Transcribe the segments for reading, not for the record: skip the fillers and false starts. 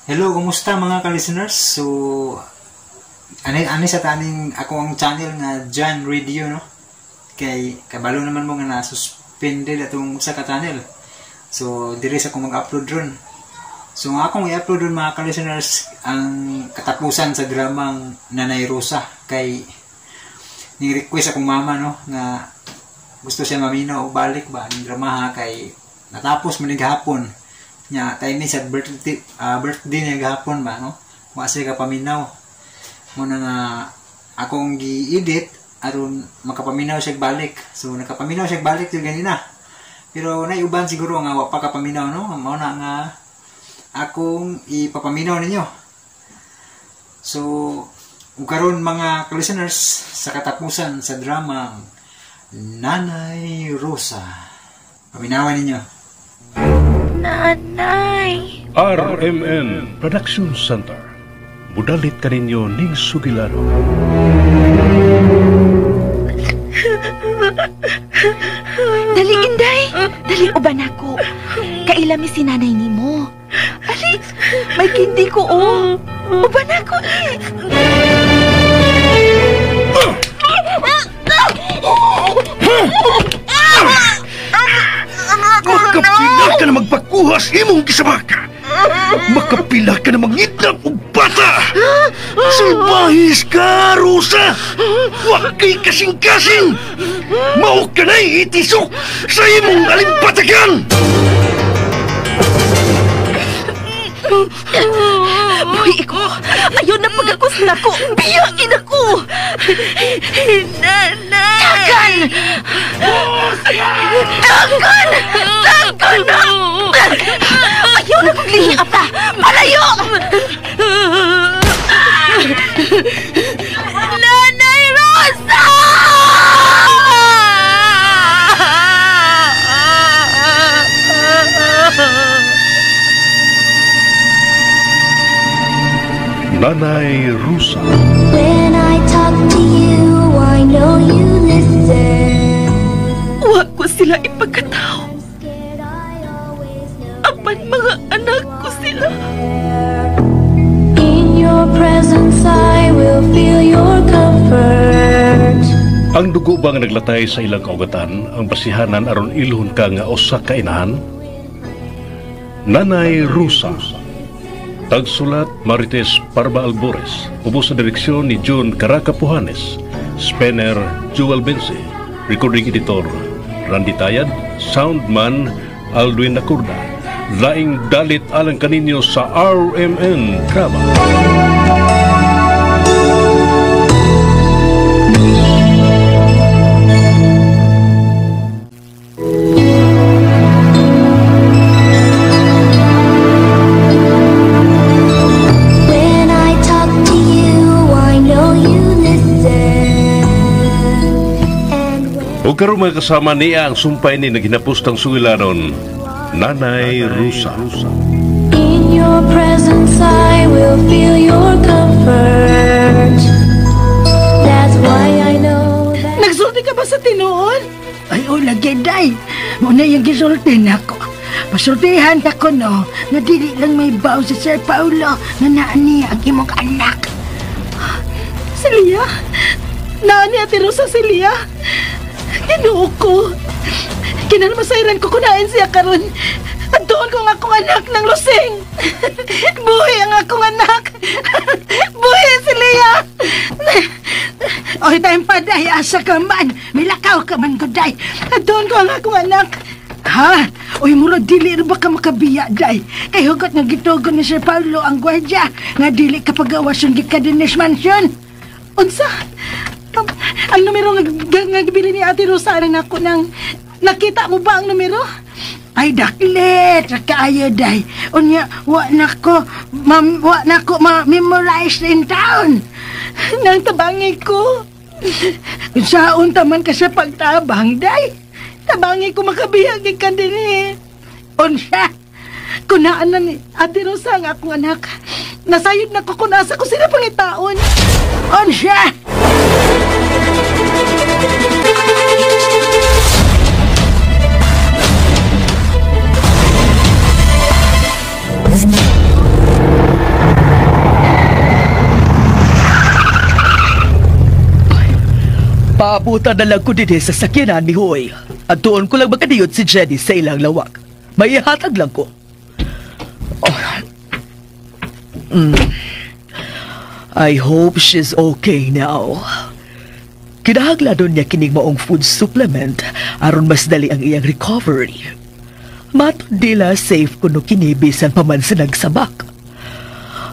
Hello, kumusta mga ka-listeners? So, ani sa taning akong channel nga John Radio, no? Kay kabalo naman mo nga na-suspended atong sa ka-channel. So, diri sa akong mag-upload ron. So, akong i-upload ron mga ka-listeners ang katapusan sa dramang Nanay Rosa. Kay ni-request akong mama, no? Nga gusto siya maminaw o balik ba ang drama ha? Kay natapos manig hapon nya time ni sa birthday niya gahapon ba, no? Wasa ka paminaw mo na nga akong gi-edit aron makapaminaw siya balik. So nakapaminaw siya balik yung ganina, pero naiuban siguro nga wa pa kapaminaw, no? Mao na nga akong ipapaminaw ninyo. So karon mga listeners, sa katapusan sa drama Nanay Rosa, paminawan ninyo. Nanay! RMN Production Center. Mudalit ka ninyo ning sugilano. Dali, Inday! Dali, uban ako. Kailami si nanay ni mo. Ali, may kindi ko, oh. Uban ako, eh. Makapila ka na magpakuhas imong gisabaka. Makapila ka na mangidnap og bata. Salbahis ka, Rosa. Huwag kay kasing-kasing. Mao ka na'y itisok sa imong alimpatagan. Buhi ko! Ayaw na pag-akos na ko! Biyakin ako! Nanay! Tagan! Tagan! Tagan na! Ayaw na paglihi ata! Malayo! Nanay Rosa! Nanay Rosa. When I talk to you, I know you listen. Huwag ko sila ipagkatao. Apan mga anak ko sila. In your presence, I will feel your comfort. Ang dugo bang naglatay sa ilang kaugatan ang basihanan aron ilhon ka nga usa ka inahan? Nanay Rosa. Tagsulat Marites Parba Albores, ubos sa direksyon ni John Caraca Pujanes, Spener Jewel Bense, recording editor Randy Tayad, soundman Alduin Nacurda. Laing dalit alang kaninyo sa RMN Drama. O karon mga kasama niya ang sumpay ni naghinapos ng sugilanon, Nanay Rosa. In your presence, I will feel your comfort. That's why I know that. Nagsulti ka ba sa tinuon? Ay, lagi, day. Muna yung gisulti na ko. Pasultihan ako, no, na dili lang may baw si Sir Paulo na naani ang imong anak. Si Lia? Naani ati Rosa si Lia? Ginuo ko. Kinanamasayran ko kunain siya karon. At doon ko ang akong anak ng lusing. Buhi ang akong anak. Buhi si Lia. Oy, tayong paday, asa ka man. Milakaw ka man, guday. At doon ko ang akong anak. Ha? Oy, mura dili rin ba ka makabiya, day? Kay hugot nga gitugon ni Sir Paulo ang gwardya. Nga dili ka pagawas yung gikadinis mansion. Unsa? Ang numero nga gibili ni Ate Rosa rin ako nang nakita mo ba ang numero? Ay, daklit. Kaayo, day. Unya, wa na ko ma-memorize in town. Nang tabangi ko. Saon taman ka sa pagtabang, day. Tabangi ko makabihag ka din eh. Unsa? Kunaan na ni Ate Rosa ang akong anak. Nasayod na ko kung asa ko sila pangitaon. Unsa? Paabutan na lang ko din sa sakyanan ni Hoy. At doon ko lang makadiyot si Jenny sa ilang lawak. May ihatag lang ko. I hope she's okay now. Kinahanglan doon niya kining maong food supplement aron mas dali ang iyang recovery. Matod dila safe kuno kini bisan pa man sa nagsabak.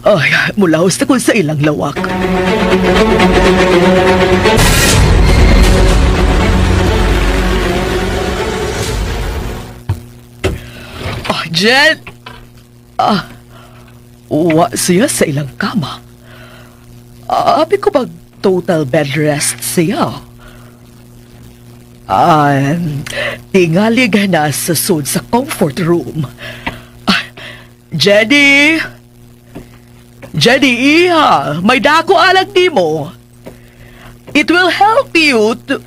Ay, mulahos na ko sa ilang lawak. Jen! Wa siya sa ilang kama. Abi ko bag total bed rest siya. Tingali na sa sud sa comfort room. Jenny! Jenny, iha! May dako alag di mo. It will help you to...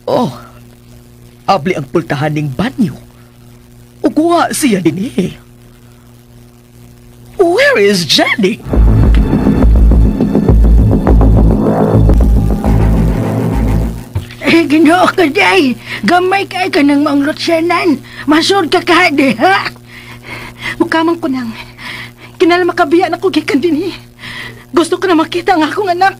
Oh, abli ang pultahan ning banyo. Uguha siya din eh. Where is Jenny? Ginoo ka, day. Gamay kay ka ng mga lotsyanan. Masod ka kahade, ha? Mukamang ko nang. Kinala makabiya na ko gikan din eh. Gusto ko na makita ang akong anak.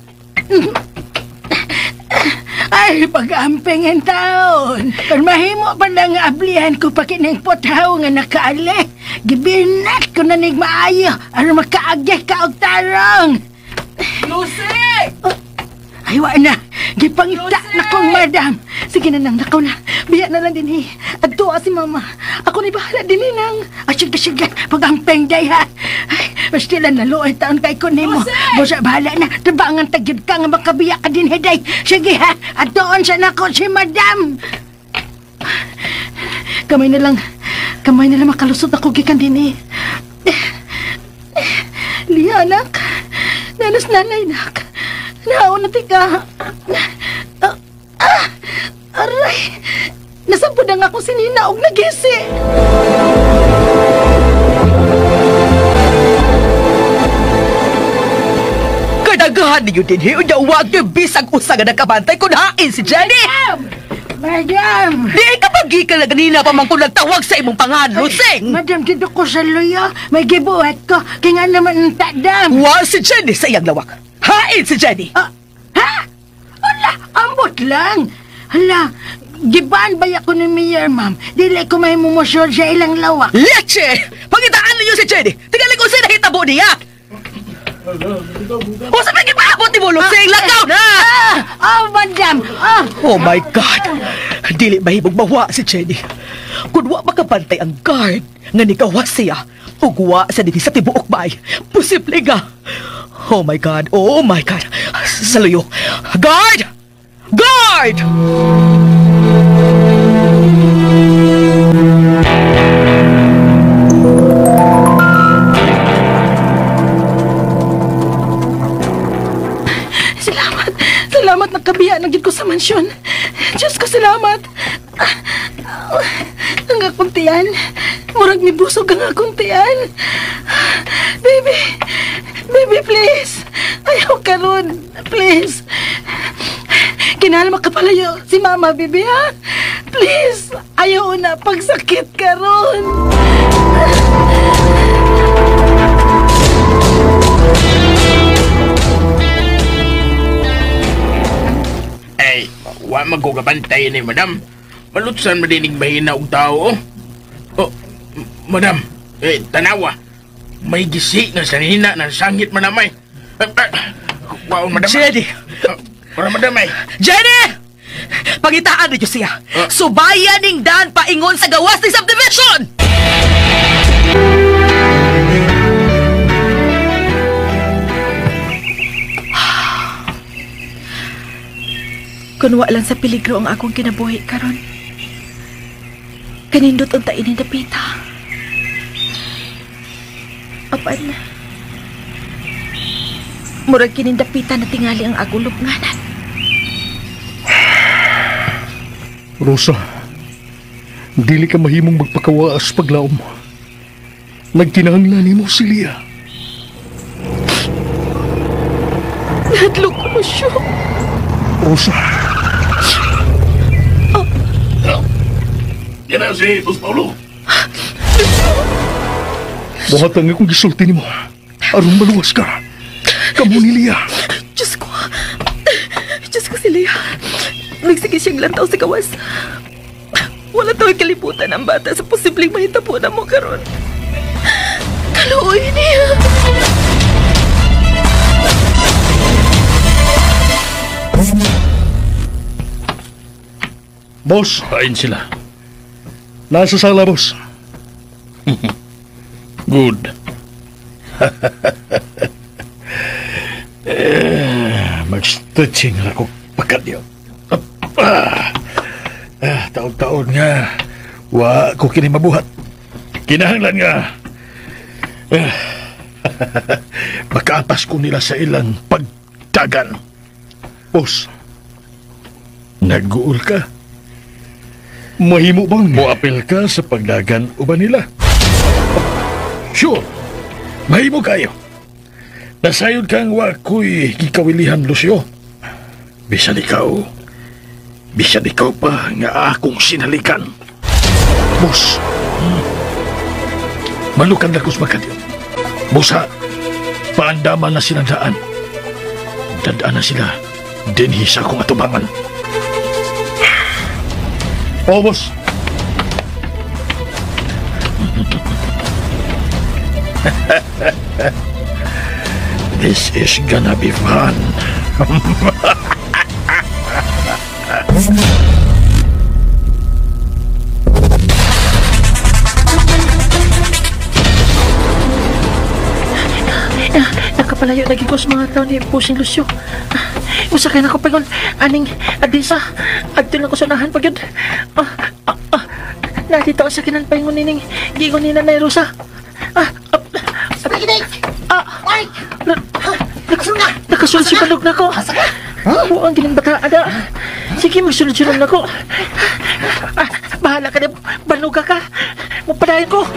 Ay, pag-amping ang taon. Kung mahimo pa lang ablihan ko pa kining potaw nga nakaali. Gibinat ko na nig maayo. Ano makaagay ka og tarong. Lucy! Ay, wa na. Gipangita na kong madam. Sige na nang, nakaw na. Biya na lang din eh. At tuwa si mama. Ako ni bahala din eh nang. Sige. Pag-amping day ha. Ay, basta lang naluoy taon kay ko nimo. Busa bahala na. Tabangan tagid ka nga makabiya ka din eh day. Sige ha. At doon siya na ko si madam. Kamay na lang makalusot ako gikan din eh. Liya anak. Nanas nanay nak. Naaw na tika. Aray. Nasampo na nga ako sinina og nagisi. Kadagahan niyo din, hiyo wag niyo bisag usa nga nakabantay kung hain si Jenny! Madam! Di ka pagi ka na ganina pa man kung nagtawag sa imong pangalan, Lusing! Madam, dito ko sa luya. May gibuhat ko. Kaya nga naman ang tadam. Wa si Jenny sa iyang lawak. Hain si Jenny! Ha? Hala, ambot lang. Hala, gibaan ba ako ni Mayor, ma'am? Dili ko may mumosyon sa ilang lawak. Leche! Pangitaan niyo si Jenny! Tingali ko sila hitabo niya! O sa paging maabot ni mo, Lusing! Lagaw na! Madam! Oh my God! Dili mahibog mawa si Jenny. Kung wa makabantay ang guard nga nikawas siya, ugwa sa dini sa tibuok bay, posible nga. Oh my God! Oh my God! Saluyo! Guard! Guard! Salamat nagkabiya na gid ko sa mansyon. Diyos ko, salamat. Ang akong tiyan. Murag ni busog ang akong tiyan. Baby, please. Ayaw ka ron. Please. Kinahal makapalayo si mama, baby, ha? Please. Ayaw na pagsakit ka ron. Wa magkukabantay ni madam. Malutsan madinig mahina og tao. Oh, madam, tanawa. May gisi nga sanina ng sangit manamay. Wow, madam. Jenny! Wala madam ay. Jenny! Pangitaan niyo siya. Subayan ning Dan paingon sa gawas ni subdivision! Kunwa lang sa peligro ang akong kinabuhi karon. Kanindot unta ini dapita. Apan. Murag kinindapita na tingali ang akong lubnganan. Rosa, dili ka mahimong magpakawaas paglaom. Nagkinahanglan nimo si Lia. Nahadlok ko mo siya. Rosa, Yan na si Boss Paulo. Buhatang akong gisulti ni mo. Aron maluwas ka. Kamu ni Lia. Diyos ko. Diyos ko si Lea. Nagsige siyang lantaw sa gawas. Wala tawag kalibutan ang bata sa posibleng mahitabo na mo karon. Kaluoy niya. Boss, kain sila. Nasa sala, boss. Good. Mag-stretching ako pagkadyo. Taon-taon nga. Wa ko kini mabuhat. Kinahanglan nga. Makaatas ko nila sa ilang pagdagan. Boss, nag-uul ka? Mahimo bang moapil ka sa pagdagan uban nila? Sure, mahimo kayo. Nasayod kang wako'y gikawilihan, Lucio. Bisan ikaw pa nga akong sinalikan. Boss, malukan na kus makadyo. Bosa, paandaman na silang daan. Dadaan na sila, dinhi sa akong atubangan. Oh, boss. This is gonna be fun. Nakapalayo lagi ko sa mga tao ni Pusing Lucio. Usa kay nako pagon aning adisa. Adto na ko sunahan pag yun. Nadito ang sakinan paingon nining gigon ni Nanay Rosa. Mike! Nakasunod si Balog na ko. Buang gining bata ada. Sige, magsunod-sunod na ko. Bahala ka na, Balog ka. Mapadayan ko.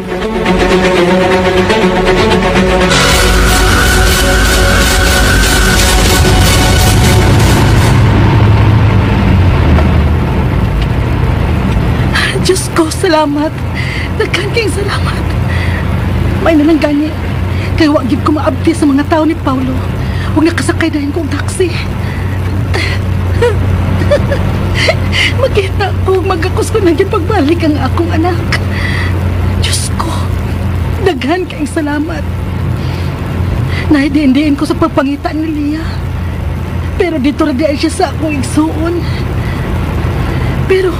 Diyos ko, salamat. Nagkangking salamat. May nalang gani. Kaya wag gid ko maabdi sa mga tao ni Paulo. Huwag nakasakay dahil kong taxi. Makita ko, magakos ko na pagbalik ang akong anak. Diyos ko, daghan kayong salamat. Nahidiin ko sa pagpangita ni Lia. Pero dito na diyan siya sa akong igsuon. Pero,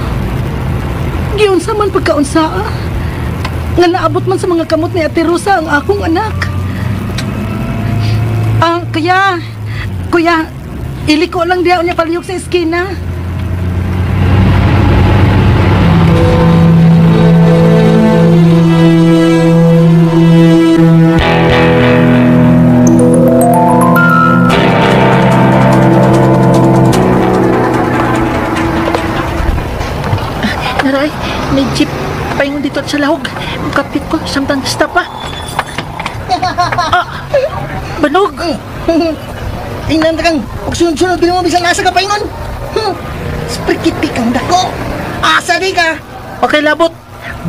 giyon sa man pagkaunsaa. Nga naabot man sa mga kamot ni Ate Rosa ang akong anak. Kuya, iliko lang diya niya palihog sa eskina. Naray, may jeep paingon dito sa lahog. Kapit ko, samtang stop pa. Banog! Tingnan na kang pagsunod-sunod din mo bisan nasa ka paingon. Sprikiti kang dako. Asa di ka? Okay, labot.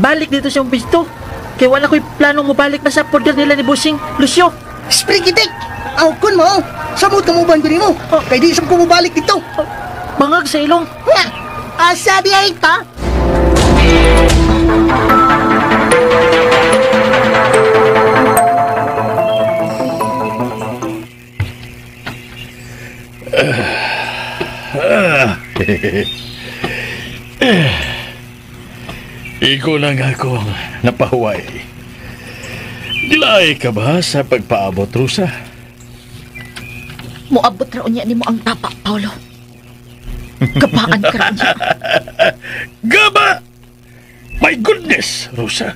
Balik dito sa pisto. Kaya wala ko'y planong mabalik na sa poder nila ni Bossing Lucio. Sprikitik! Ang kun mo, samot ka mo ba ang mo? Kaya di isang ko mabalik dito. Bangag sa ilong. Asa di ay ta? Ikaw lang ako napahuway. Gilay ka ba sa pagpaabot, Rosa? Muabot raon niya ni mo ang tapa, Paulo. Gabaan ka rin niya. Gaba! My goodness, Rosa.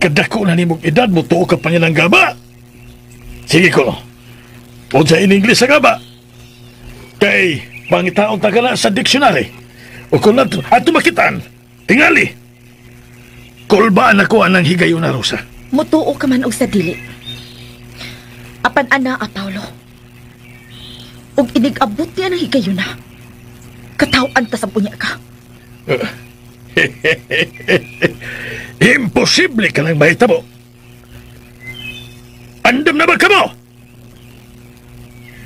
Kadako na ni mong edad mo, tuo ka pa niya ng gaba. Sige ko. O sa in English sa gaba. Kay pangitaong tagala sa dictionary. O kung nato, ato makitaan, tingali. Kulbaan ako anang higayon na, Rosa. Mutuo ka man og sa dili. Apan ana, Paulo. Og inig-abot niya ng higayon na. Katawan ta sa punya ka. Imposible ka lang mahitabo. Andam na ba ka mo?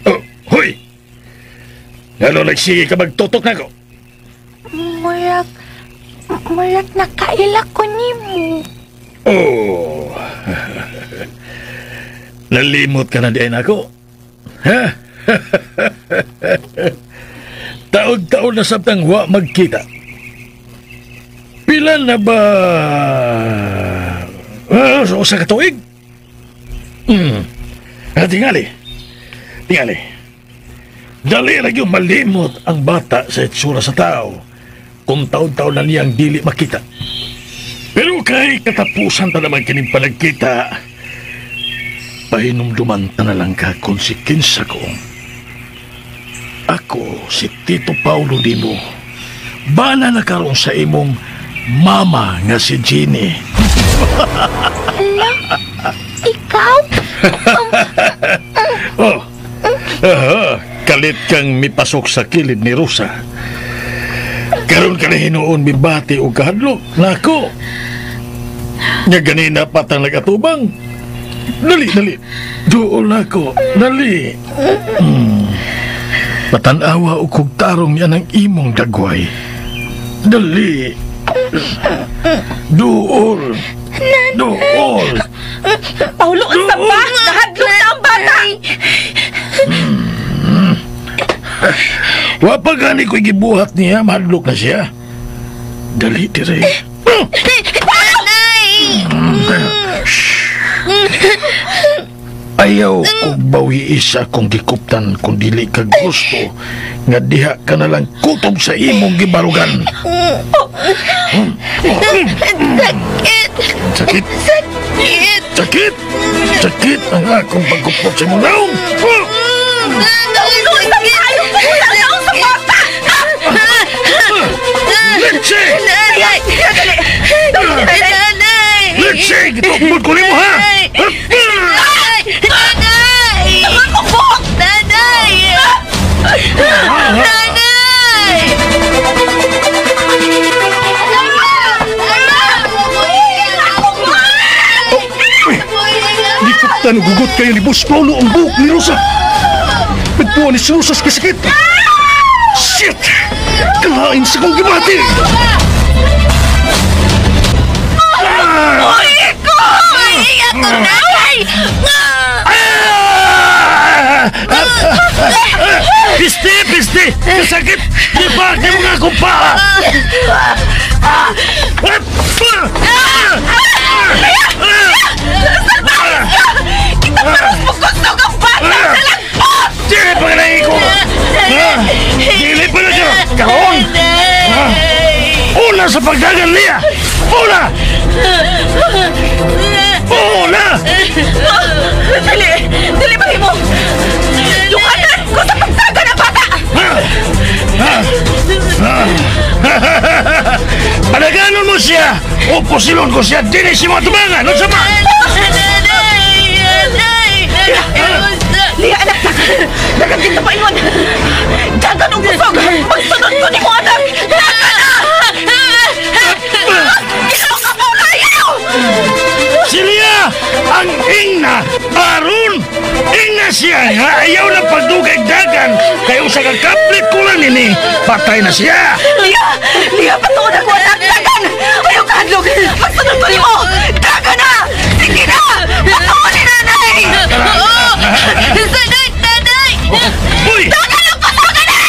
Oh, huy! Lalo nagsige ka magtutok na ko. Murag nakaila ko nimo. Oh. Nalimot ka na diyan ako. Ha? Taon-taon na sabtang wa magkita. Pila na ba? So sa katuig? Tingali. Dali lagi malimot ang bata sa itsura sa tao kung taon-taon na niyang dili makita. Pero kay katapusan ta naman kining panagkita, pahinumduman ta na lang ka konsekensa ko. Ako, si Tito Paulo Dimo, bala na karon sa imong mama nga si Jeannie. Ikaw? Kalit kang mipasok sa kilid ni Rosa. Karon ka na hinuon mibati o kahadlok. Nako! Nga ganina patang nagatubang. Dali. Doon ako. Dali. Patanawa o kong tarong yan ang imong dagway. Dali. Doon. Paulo, ang saba! Nahadlok na ang bata! Wapa gani ko'y gibuhat niya, mahadlok na siya. Dali, dire. Ayaw kong bawi isa kung gikuptan kung dili ka gusto nga diha ka na lang kutob sa imong gibarugan. Sakit ang akong pagkupot sa imong naong. Let's say, gitukbod ko nimo ha! Gikuptan o gugot kayo ni Boss Paulo ang buhok ni Rosa. Nagpuan ni si Rosa sa kasakit. Shit! Kalain sa kong gibati! Pisti! Kasakit! Di ba? Di mo nga kumpa! Kita terus pukul kang bata sa langkot! Dili pa nga ko! Dili pa na ka! Kahon! Una sa pagdagan niya! Una! Dili ba mo? Yukanan ko sa pagdagan ng bata! Panaganon mo siya! O posilon ko siya! Dili si mga tumangan! Ano sama? Liya, anak na! Nagaging na pa iwan! Dagan ang busog! Magsunod ko ni mo, anak! Dagan na! Ikaw ka po kayo! Siliya! Ang ingna! Aron! Ingna siya nga! Ayaw na pagdugay dagan! Kaya sa kakaplit ko lang nini! Patay na siya! Liya! Patuod ako, anak! Dagan! Ayaw ka hadlog! Magsunod ko ni mo! Dagan na! Sige na! Patuod ni nanay! Nanay! Uy! Dagan ang patuod na!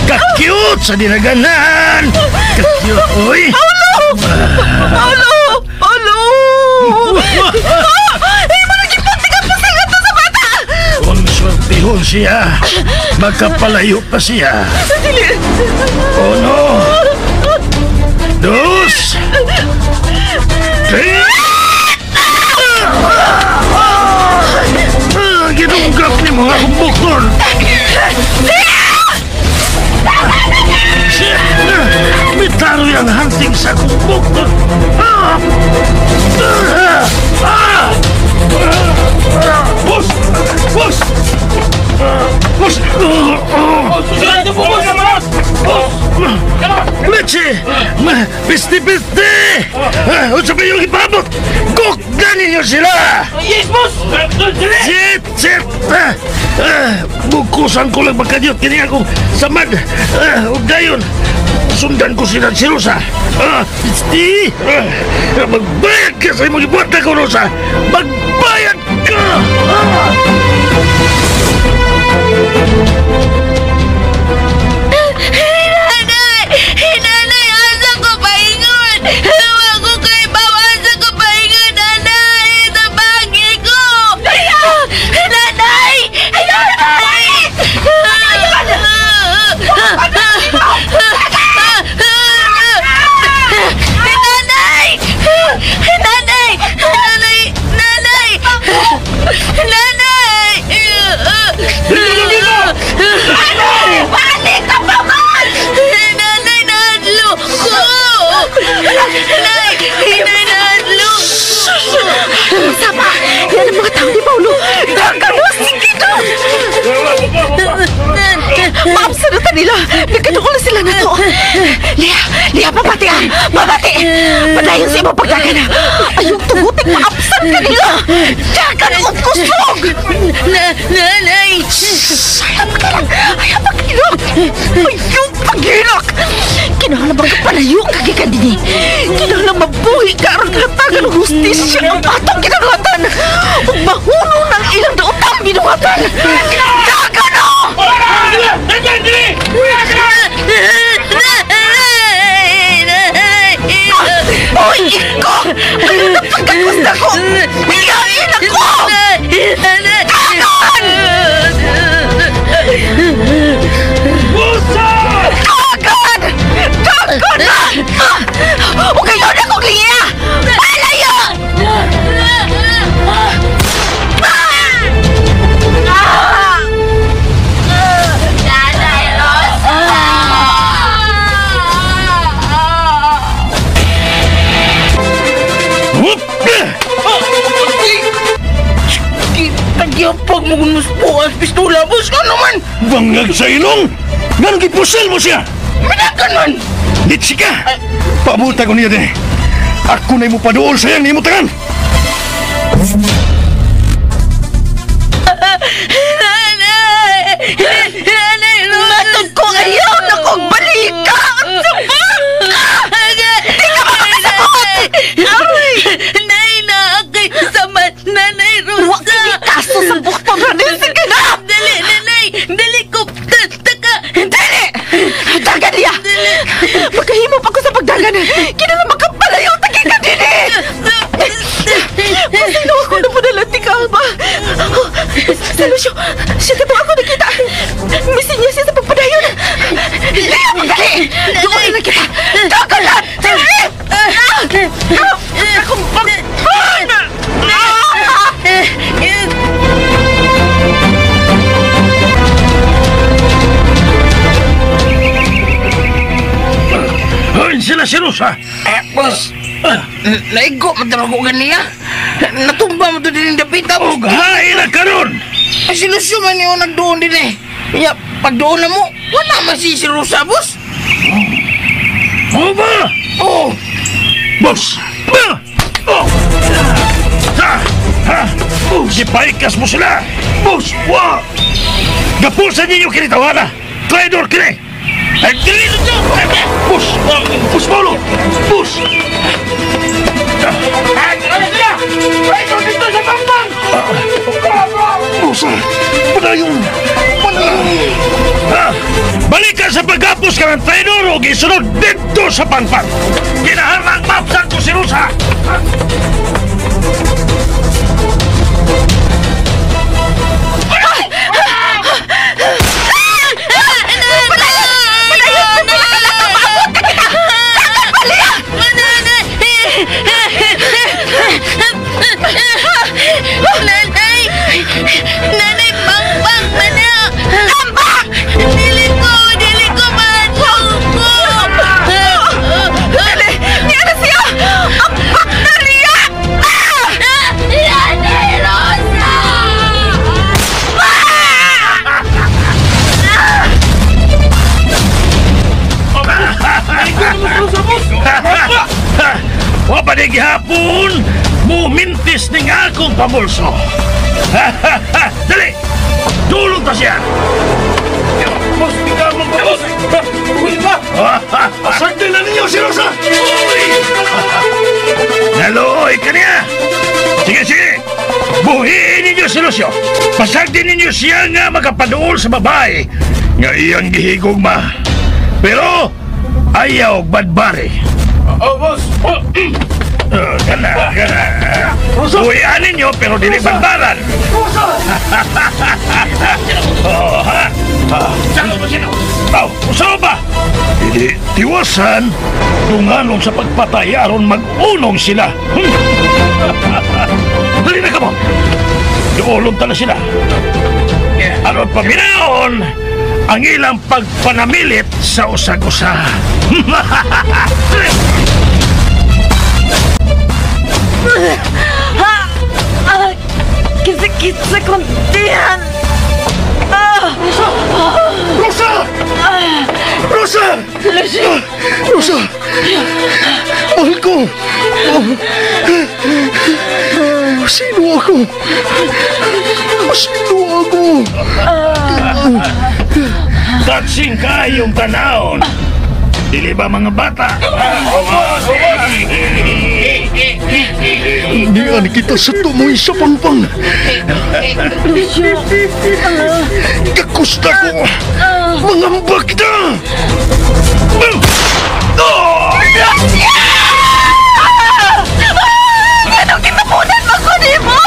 Ka-cute sa dinaganan! Ka-cute, uy! Paulo! Ay, managipot ka to sa bata! Kung swertihon siya, magkapalayo pa siya. Uno! Dos! Tres! Ginunggap ni mga kumbukol! Mitaro yung hunting sa kumbukol! Boss! Susunod po, boss! Boss! Gugdan ninyo sila! Yes, boss! Sit! Bukusan ko lang magkadyot. Kini akong samad. Huwag dayon. Sundan ko sila si Rosa. Magbayad ka sa imong ibuhat na ko, Rosa. Magbayad ka! Nanay, asa ko paingon? Hawa ko kay bawa, asa ko paingon, nanay! Tabagi ko! Nanay! Balik ka pa ko! Nanay, nahadlo ko! Nanay, nahadlo ko! Sama! Yan ang mga tao ni Paulo! Gagalos! Sige na! Maabsanutan nila! Nagkatukol na sila na to! Lia, babati ah! Babati! Padayon sa imong pagdagan na! Ayong tugutik, maabsan ka nila! Dagan akong kusog! Nanay! Ayaw pagilak! Ayaw pagilak! Kinahanglan bang kapalayo kagikan din eh! Kinahanglan mabuhi ka aron hatagan ng hustisya ang atong kinahanglan! Huwag mahunong ng ilang daotang binuhatan! Dagan o! Uy, iko! Ano na pagkagusta ko? Iyain ako! Dagan! Dagan na! Huwag kayo na kong liya! Palayo! Nanay Rosa! Tagyapag mo kung muspuan pistola, boss ka naman! Bangag sa ilong! Ganong gipusel mo siya! Minakan man! Ditsi ka! Pabuta ko niya din. Ako na mo paduol sayang ni mo tangan! Nanay Rosa! Matod ko ayaw na kong balika! Di ka makakasabot! Nay na kay samat, Nanay Rosa! Huwag kinikaso sa bukton ranin! Sige na! Dali, nanay! Dali ko! Taka! Dali! Dagan niya! Magkahimo pa ko sa pagdagan! Kinala makapalayaw! Taki ka din eh! Masino ako na po nalanting ka ba? Salusyo! Siya ka ako nakita! Misin niya siya sa pagpadayon! Liya magali! Doon na kita! Dagan na! Dali! Akong pagpaan! Hoy, sila si Rosa! Boss, naigo matara ko ganiya. Natumba mo to din yung dapita, boss. Huwag hain na karon! Silusyo man yung nagdoon din eh. Ya, pag doon na mo, wala man si Rosa, boss. O ba? Oo. Boss! Sipaikas mo sila! Boss! Wa! Gapusan ninyo kinitawana! Traidor kini! Dili nito! Boss! Boss Paulo! Boss! Traidor dito sa Pampang! Boss! Padayon! Balik ka sa paggapos ka ng traidor o gisunod dito sa Pampang! Kinaharang mapsan ko si Rosa! Nanay, bang mana? Ambang! Dili ko Dali! Ni ano siya? Ambang na niya! Nanay Rosa! Wa pa di gihapon! imong pabulso. Dali! Dulog ta siya! Boss, di ka magpapos. Uy ba? Asagdin na ninyo si Rosa! Uy! Naluoy ka niya! Sige, sige! Buhiin ninyo si Lucio! Pasagdin ninyo siya nga makapaduol sa babae nga iyang gihigugma. Pero ayaw badbari. Boss. Gana. Buhian ninyo pero dili badbaran. Usaw ba? Hindi tiwasan tunganon sa pagpatay aron mag-unong sila. Dali na ka mo! Iulong tala sila. Aron paminaon ang ilang pagpanamilit sa usag-usa. Kisa-kisa kontihan. Rosa! Rosa! Rosa! Mahal ko! Sino ako? Sino ako? Tatsing kayong tanaon. Dili ba mga bata? Diyan kita sa tumoy sa pangpang. Kakusta ko. Mga bakda! Anong kinapunan mo ko di mo?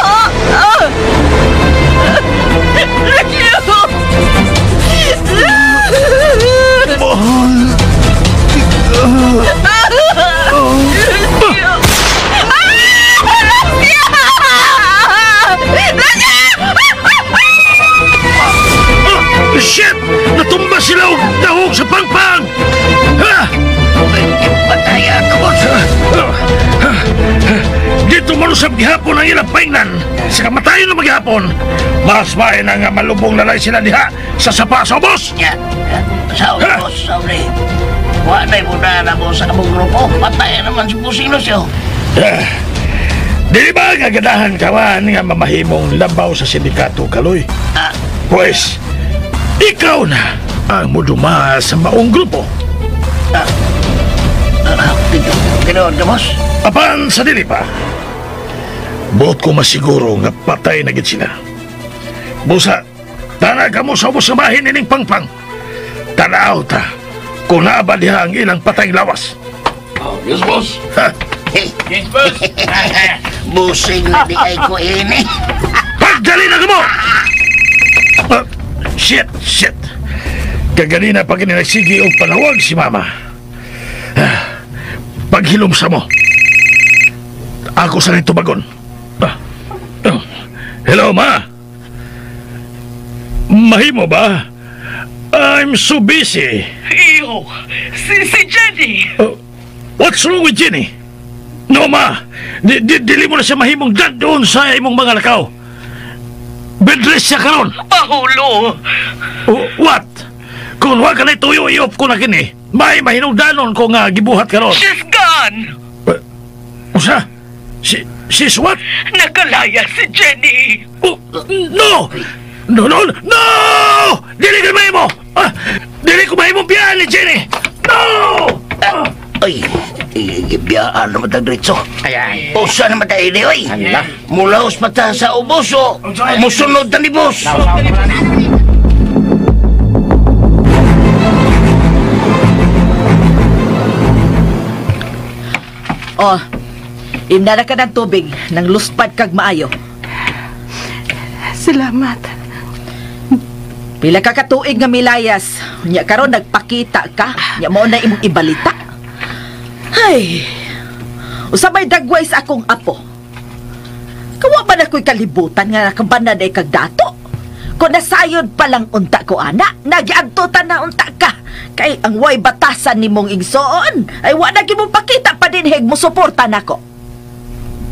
Shit! Natumba sila og dahog sa pangpang! Ha? Patay ako! Dito malusab gihapon ang ilang paingnan. Sa kamatayon na maghapon, mas main na nga malubong na lang sila diha sa sapa sa ubos! Sa ubos, sorry. Wanay mo na ako sa kamong grupo. Patay naman si Pusing Lucio. Di ba nga ganahan kawan nga mamahimong labaw sa sindikato, Kaloy? Pues, ikaw na ang muduma sa maong grupo. Ganoon ka, boss? Apan sa dili pa. Buot ko masiguro nga patay na gid sila. Busa, tara ka mo sa ubos sa bahin ining pangpang. Tanaw ta kung naaba diha ang ilang patay lawas. Yes, boss. Yes, boss. Busing na di ay ko ini. Pagdali na ka mo! Shit! Kaganina pag nagsigi og panawag si Mama. Paghilom sa mo. Ako sa nito bagon. Hello, Ma? Mahimo ba? I'm so busy. Iyo, si Jenny. What's wrong with Jenny? No, Ma. Dili mo na siya mahimong dad doon sa imong mga lakaw. Bedrest siya karon. Pahulo. What? Kung wag ka na ituyo, i-off ko na kini. May mahinungdanon ko nga gibuhat karon. She's gone. Usa? She's what? Nakalaya si Jenny. No! No! Dili ka mahimo! Dili ko mahimo biyahan ni Jenny! No! Ay, biyaan naman ang diretso. Usa naman tayo ini, oy. Mula hospital sa ubos, o. Musunod na ni boss. Oh, imnala ka ng tubig nang luspad kag maayo. Salamat. Pila ka katuig nga milayas, nya karon nagpakita ka, nya mao na imong ibalita. Ay, usabay dagway sa akong apo. Kawa ba na ko'y kalibutan nga nakabanan ay kag dato? Kung nasayod pa lang unta ko, ana, nagyantutan na unta ka. Kay ang way batasan ni mong igsoon, ay wala ki mong pakita pa din heg mo suporta nako.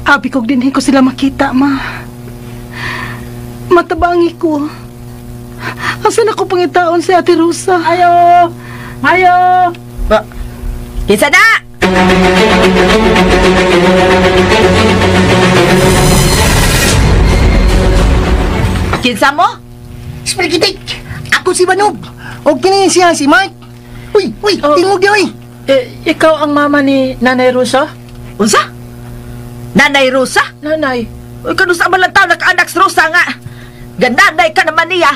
Abi kog dinhi ko sila makita, Ma. Matabangi ko. Asan ako pangitaon si Ate Rosa? Ayo! Kinsa na? Kinsa mo? Spirikitik, ako si Banob. O kini siya si Mark. Uy, tingog yun. Ikaw ang mama ni Nanay Rosa? Unsa? Nanay Rosa? Nanay. Uy, kanusa man lang tao naka-anak sa Rosa nga. Gananay ka naman niya.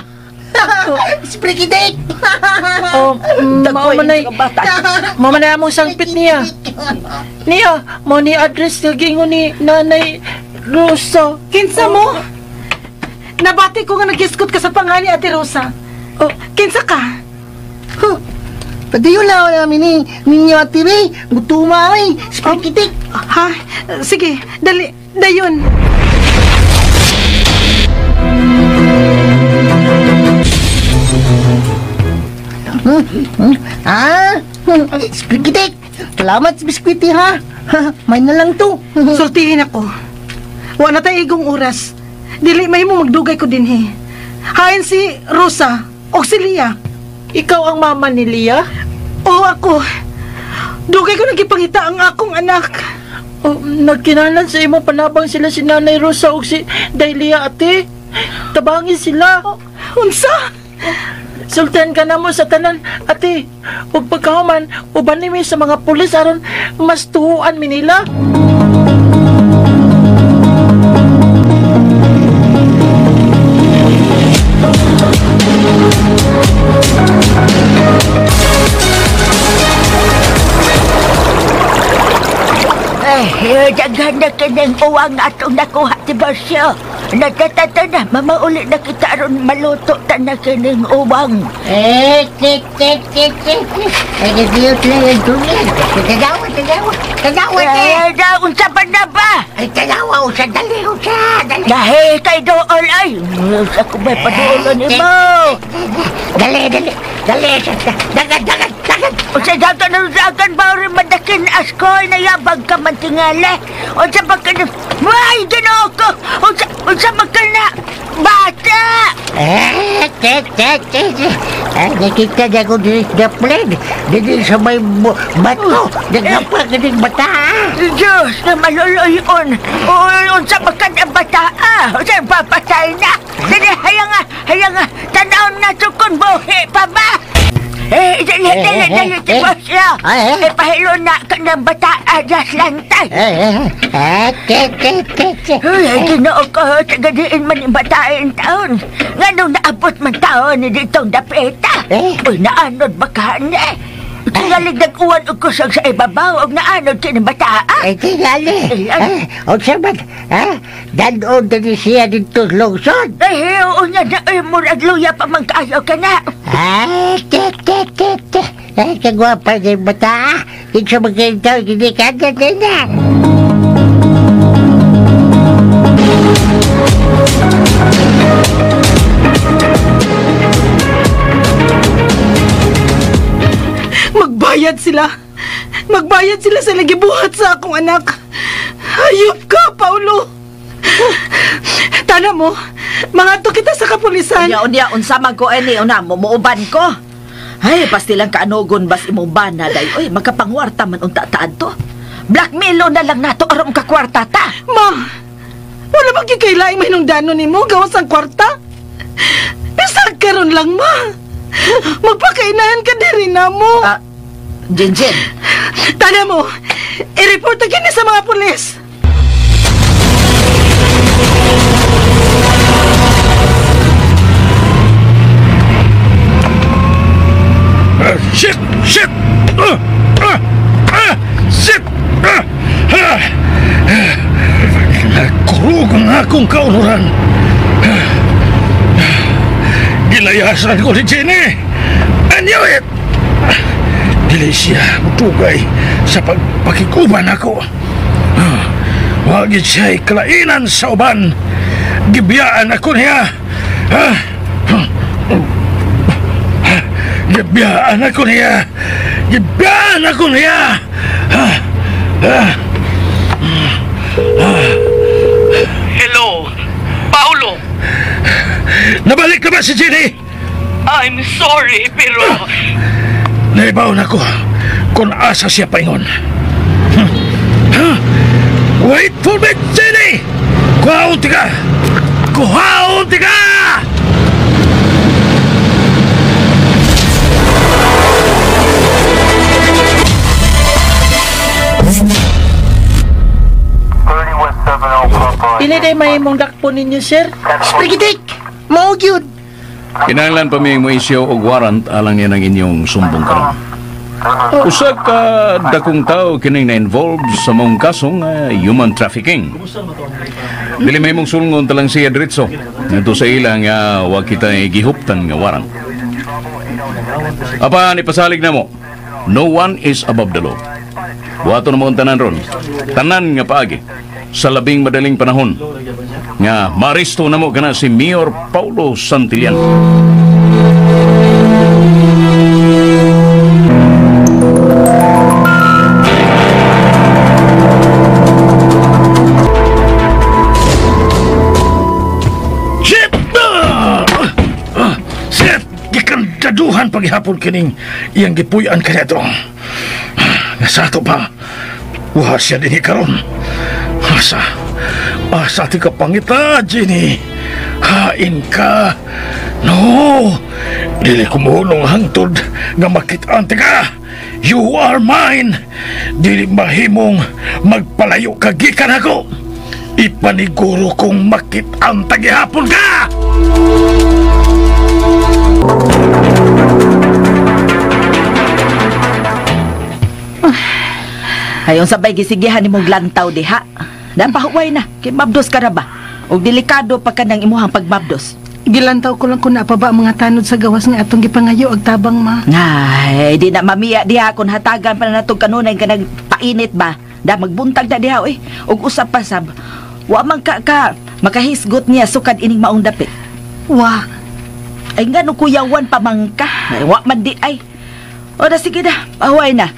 Spirikitik. Mamanay among sangpit niya. Niya, mo ni address kagingo ni Nanay Rosa. Kinsa mo? Nabati ko nga nag-iskot ka sa pangali, Ate Rosa. Kinsa ka? Padayon lang namin ninyo, Ate Ray. Gutuma, ay. Spirikitik. Ha? Sige, dali. Dayon. Spirikitik. Salamat sa biskwiti, ha? May na lang to. Sultihin ako. Wala tayo igong oras. Dili may mo magdugay ko din, he. Hain si Rosa o si Lia. Ikaw ang mama ni Lia? Oo, ako. Dugay ko nagipangita ang akong anak. Nagkinalan sa imo panabang sila si Nanay Rosa o si Lia, ate. Tabangin sila. Unsa? Sultan ka na mo sa tanan, ate. Huwag pagkahuman, uban mi sa mga pulis aron mas tuhuan mi nila. Daghan na kinang uwang atong nakuha ti Basyo. Nagkatato na, mamauli na kita ron maluto ta na kining uwang. Tik. Nagagiyot lang yung tulig. Tagawa. Unsa pa na ba? Tagawa, unsa, dali. Dahil kay dool ay. Unsa ko may paduulan mo? Dali. Dagan. Unsa dagan ba rin madakin askoy na yabag ka mantingala? Unsa ba ka na... May, ginoo ko! Unsa ba ka na... Bata! Nakita niya ko din na plan. Dili sa may bato. Nagapa ka din bata. Diyos na maluluyon. Unsa ba ka na bata? Unsa papatay na? Dili, hayang nga. Tanaw na tukon buhi pa ba? Dali, Basyo. Pahilo na ka ng bata adas lantay. Ay, ginoo ko, tagadiin man yung batain taon. Nga nung naabot man taon ni ditong dapeta. Uy, naanod ba ka na? Tingalig nag-uwan ko sa ibabaw o naanod ka ng bataan. Tingalig. O sabat, danoon na siya dito lungsod. Oo nga na, murag luya pa man kaayaw ka na. Kagwapa na yung bata. Hindi siya magkita, hindi ka na. Magbayad sila sa lagibuhat sa akong anak. Hayop ka, Paulo. Tana mo, mangato kita sa kapulisan. Unya, unsa man ko ini, muuban ko. Ay, pasti lang kaanugon bas imong bana, day. Uy, magkapangwarta man unta taan to. Blackmail na lang nato aron kakwarta ta. Ma, wala magkikailaing mahinungdanon ni mo, gawas ang kwarta. Bisag karon lang, ma. Magpakainahan ka diri na mo. Jinjin. Tana mo, i-report na kini sa mga pulis. Shit! Shit! Nakurog ang akong kaunuran. Gilayasan ko ni Jenny. I knew it! Dili siya mutugay sa pagpakikuban ako. Wagid siya'y kalainan sa uban. Gibiyaan ako niya. Gibiyaan ako niya. Hello, Paulo. Nabalik na ba si Jenny? I'm sorry, pero... Naibaw na ko kung asa siya paingon. Wait for me, Jenny! Kuhaunti ka! Pili day may mong dakpo ninyo, sir. Sprigitik! Mao gyud. Kinahanglan pa mi mo isyo og warrant alang yan ang inyong sumbong karon. Usa ka dakong tao kining na-involved sa mong kasong human trafficking. Dili may mong sulngon talang siya diretso. Ngadto sa ila nga wa kita gihuptan nga warrant. Apa ni pasalig na mo? No one is above the law. Wato na mo ang tanan ron. Tanan nga paagi. Sa labing madaling panahon. Nga maristo na mo kana si Mayor Paulo Santillan. Daduhan paghihapon kining iyang gipuy-an kanya ito. Nasato pa, wah siya din karon. Asa ti kapangita, Jenny. Hain ka. No, dili ko mohunong hangtod nga makitaan ka. You are mine. Dili mahimong magpalayo ka gikan ako. Ipaniguro kong makitaan tagihapon ka. Ayon sabay gisigihan ni mong lantaw diha. Napahuway na, kay mabdos ka na ba? O delikado pa ka ng imuhang pagmabdos. Gilantaw ko lang kung napaba ang mga tanod sa gawas nga atong gipangayo ag tabang ma. Ay, di na mamiya diha kung hatagan pa na natong kanunay ka nagpainit ba? Da magbuntag na diha, oy. Og usap pa sab. Wa man ka makahisgot niya sukad ining maong dapit. Wa. Ay nga no kuyawan pa man ka. Ay, wa man di ay. O na sige na, pahuway na.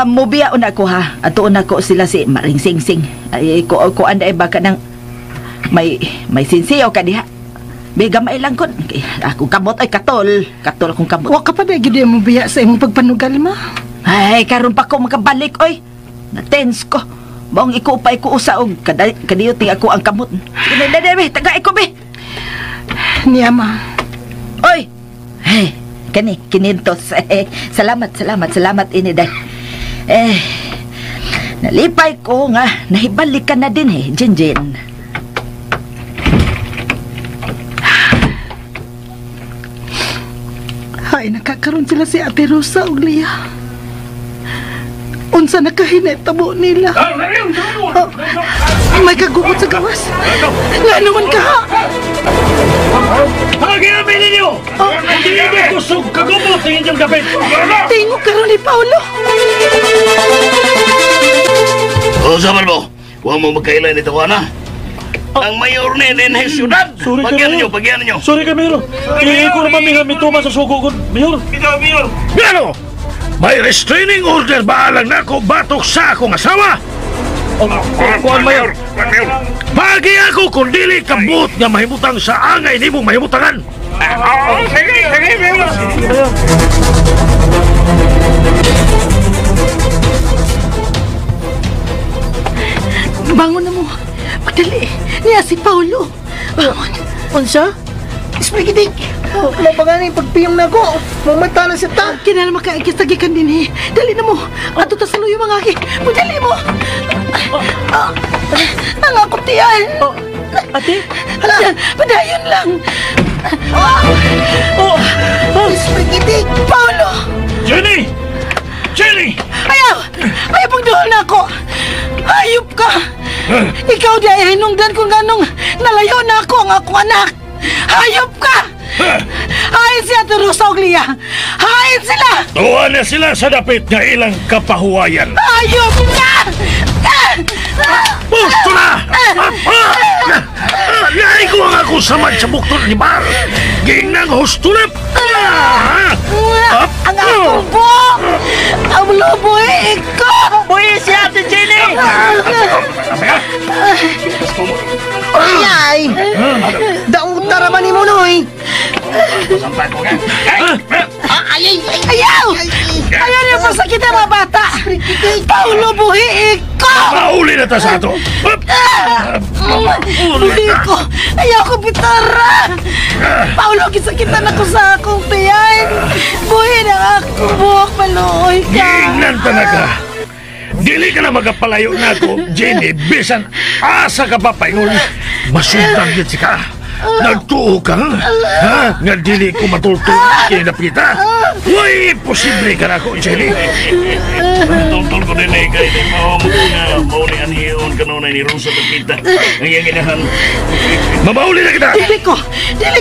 Mubiyaon ako ha. Atuon ako sila si Maring Singsing. Ay, ko anday baka nang may sinsiyo ka diha. Bigamay lang kon. Ako kamot ay katol. Katol akong kamot. Wa ka pa na gid mo biya sa imong pagpanugal ma. Ay, karon pa ko makabalik oy. Na-tense ko. Maong ikupay ko usaog. Kadiyot ni ako ang kamot. Sige na, be. Tagay ko, be. Niyama. Oy. Hey, kinintos. Salamat iniday. Nalipay ko nga. Nahibalik ka na din Jinjin. Ay, nakakaroon sila si Ate Rosa ug Lia. Unsa nakahinetabo nila. May kagugot sa gawas. Nga naman ka. Pag-iamin ninyo! Hindi mo kusog kagugot ng inyong gabit. Tingog karon ni Paulo. O, saman mo. Huwag mo magkailan ito, Ana. Ang mayor na din ay syudad. Pagyan ninyo. Sorry ka, Mayor. Hindi ko naman may tuma sa sugo ko, Mayor. Mayor. Gano? May restraining order ba alang na ako batok sa akong asawa? Kuan, Mayor. Pagi ako kung dili kabut nga mahimutang sa angay ni mong mahimutangan. Sige, Mayor. Bangon na mo. Padali. Niya si Paulo. Bangon. Unsa? Sprigidik. Wala pa nga pagpiyong na ko. Mamata na siya ta. Kinala makaikis-tagikan din Dali na mo. Ato ta saluyo mga agi. Padali mo. Ang ako tiyan. Ate? Padayon lang. Sprigidik. Paulo. Jenny! Ayaw pagduhol na ako. Hayop ka. Ikaw di ay hinungdan kung ganong nalayo na ako ang akong anak. Hayop ka. Hain si Ate Rosa ug Lia. Hain sila. Tuwa na sila sa dapit nga ilang kapahuwayan. Hayop ka. Pusto na! Nai ko ang ako samad sa bukton ni Bar. Ginang hustulip! Ang akong buhok! Ang lubuhin ko! Buhi si Ate Jenny! Ay! Daong taraman ni mo, Noy! Ayaw! Ayaw niyo pasakit ang mga bata! Paulo, buhi ko! Mauli na ta sa ato! Buhi ko! Ayaw ko bitara! Paulo, kisakitan ako sa akong tiyan! Buhi na ako buhok, maluoy ka! Gingnan talaga! Dili ka na magapalayo na ako, Jenny. Bisan, asa ka pa paingon. Masundang yun si ka. Nagtuo ka, ha? Nga dili ko matultol kinapita. Uy, posible ka na ako, Jenny. Tultol ko din eh, kaya mau ni anhiyon ka na ni Rosa Pagkita. Ang iyang inahan. Mabauli na kita! Dili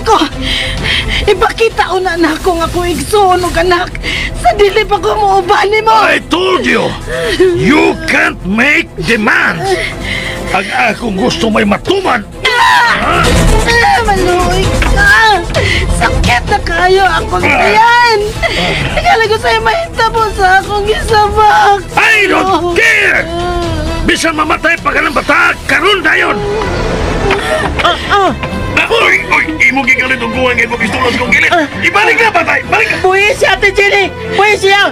ko! Ipakita una na ako nga kung igsoon o anak. Sa dili pa ko maubani mo! I told you, you can't make demands. Ang akong gusto may matuman. Maluoy ka! Sakit na kayo akong tiyan! Akala ko sa'yo mahitabo sa akong isabak! I don't care! Bisan mamatay pa ka ng bata, karon na yun! Uy! Imo gigalit ang kuha ngayon mo pistolas kong gilit! Ibalik na, batay! Balik ka! Buwi si Ate Jenny! Buwi siya!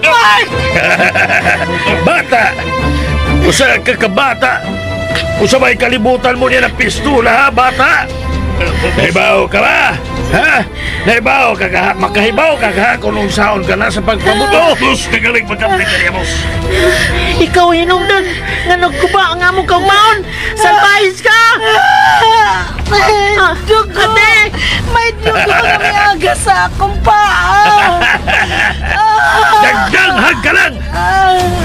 Bata! Usa ka kabata! Usa may kalibutan mo niya ng pistola, ha, bata? Naibaw ka ba? Ha? Naibaw ka ka? Makahibaw ka ka kung saon ka na sa pagpamuto? Boss, nagaling magkapit ka niya, boss. Ikaw hinungdan nga nagkuba ang among kaugmaon! Salbahis ka! May dugo! Ate! May dugo na may aga sa akong paa! Dagdanghag ka lang!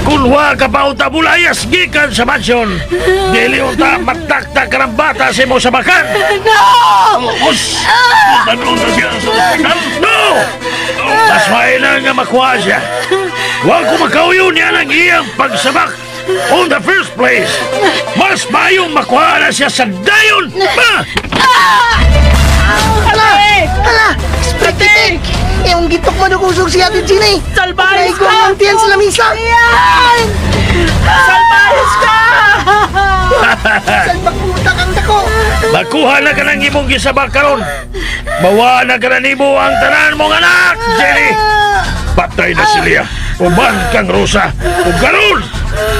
Kunwa ka pa unta bulayas gikan sa mansyon! Dili unta mataktak ka ng bata sa mo sa bakan! No! Boss! Tanong na siya sa hospital? No! Mas mainang nga makuha siya. Huwag ko makauyo niya ng iyang pagsabak on the first place. Mas mayong makuha na siya sa dayon. Hala! Hala! Spritik! Yung gitok mo nakusog si Ate Jenny! Salbahis ka! May ang tiyan sa lamisa! Yan! Salbahis ka! Salbakuta kang dako! Makuha na ka ng imong gisabak karon. Mawa na ka na nimo ang tanan mong anak, Jenny! Patay na si Leah. Uban kang Rosa. O karon,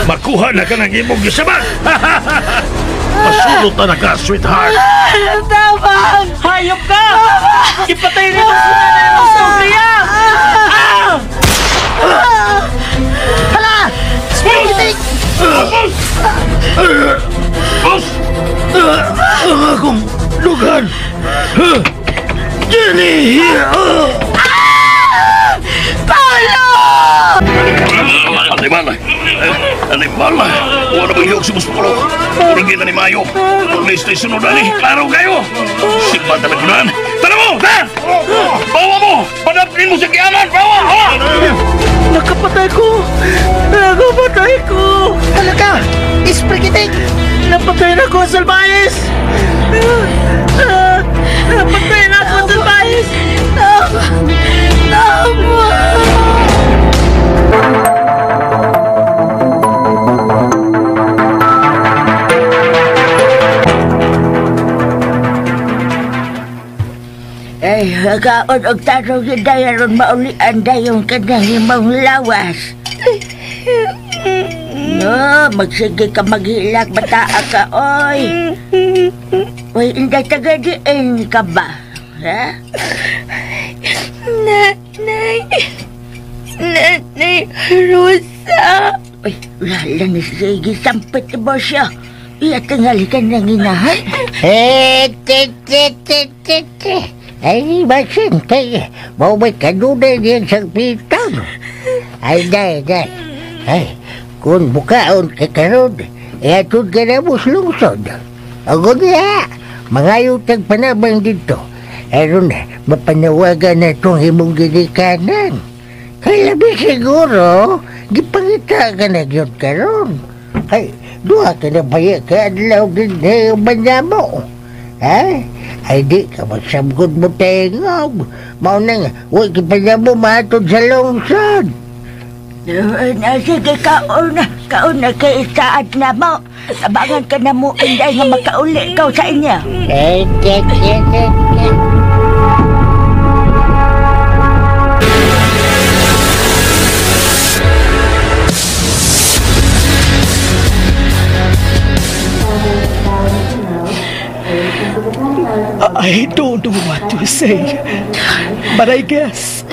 makuha na ka ng imong gisabak. Masulot na ka, sweetheart. Tabang! Hayop ka! Ipatay rin ang sinanay mo sa Leah! Hala! Spritik! Boss! Ang akong lugan! Jenny! Paolo! Animal! Wala bang hiyog si Boss Paulo? Kurang kita ni Mayo. Kung lista yung sunod na klaro kayo! Sigma talaga gunan! Tala mo! Ha? Bawa mo! Padapin mo sa kiaman! Bawa! Nakapatay ko! Nakapatay ko! Talaga! Isprikitik! Napatay na ko, Salbahis! Napatay na ko, Salbahis! Tama! Ay, kaon og tarong yung dayaron maulian dayong kanahimang lawas. No, magsige ka maghilak, bataa ka, oy. Oy, hindi tagadiin ka ba? Ha? Nanay Rosa. Oy, lala ni sige, sampit mo siya. Iya, tingali ka nang inahan. Ay, basin kayo. Maway ka dunay niyan sa pitang. Ay, day. Ay, kung bukaon ka karon, atod ka na mo lungsod. Ako niya, mga yutang panabang dito. Aron na, mapanawagan na itong himong ginikanan. Kaya labi siguro, gipangita ka na yun karon. Ay, duha ka na baya ka adlaw din na yung banya mo. Ha? Ay di ka magsabgod mo tengog. Mao na nga, huwag kipanya mo matod sa lungsod. Sige, kaon na kay isaad na mo. Sabangan ka na mo, inday nga makauli ikaw sa inyo. I don't know what to say. But I guess,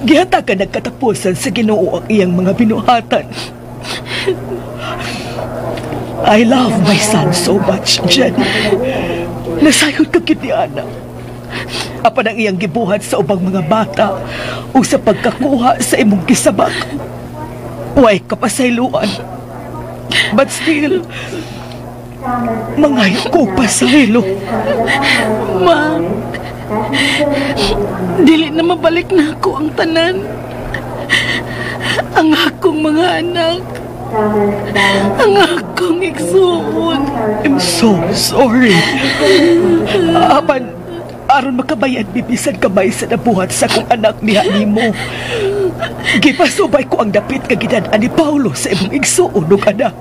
gihata ka nagkatapusan sa Ginoo ang iyang mga binuhatan. I love my son so much, Jenny. Nasayod ka kini anak. Apan ang iyang gibuhat sa ubang mga bata o sa pagkakuha sa imong gisabak. Huwag kapasayloan. But still, mangayo ko pasaylo. Ma, dili na mabalik na ako ang tanan. Ang akong mga anak. Ang akong igsuon. I'm so sorry. Apan, aron makabayan bibisan kamay sa nabuhat sa kong anak niya nimo. Gipasubay ko ang dapit kagidan-an ni Paulo sa imong igsuon ug anak.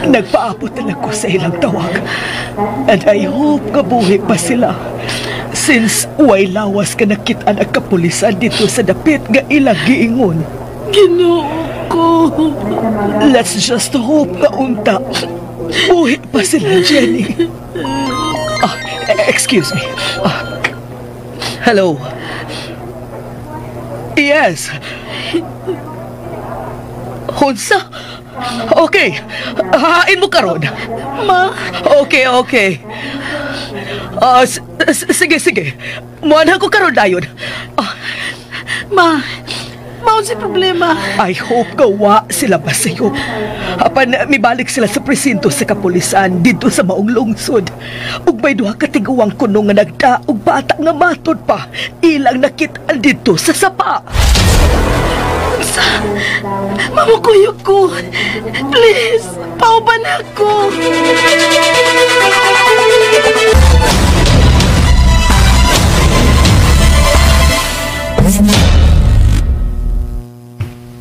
Nagpaabot na lang ko sa ilang tawag. And I hope kabuhi pa sila. Since way lawas ka nakita ang kapulisan dito sa dapit nga ilang giingon. Ginoo ko. Let's just hope ka unta. Buhi pa sila, Jenny. Excuse me. Hello. Yes. Hunsa? Okay. Hain mo karon. Ma. Okay. Sige. Muana ko karon dayon. Ma, mao si problema. I hope gawa sila masayop. Apan mibalik sila sa presinto sa kapulisan dito sa maong lungsod. Ug may duha ka tiguang kuno nga nagdaog bata nga matod pa ilang nakit-an dito sa sapa. Mamukuyog ko. Please, pauban ako.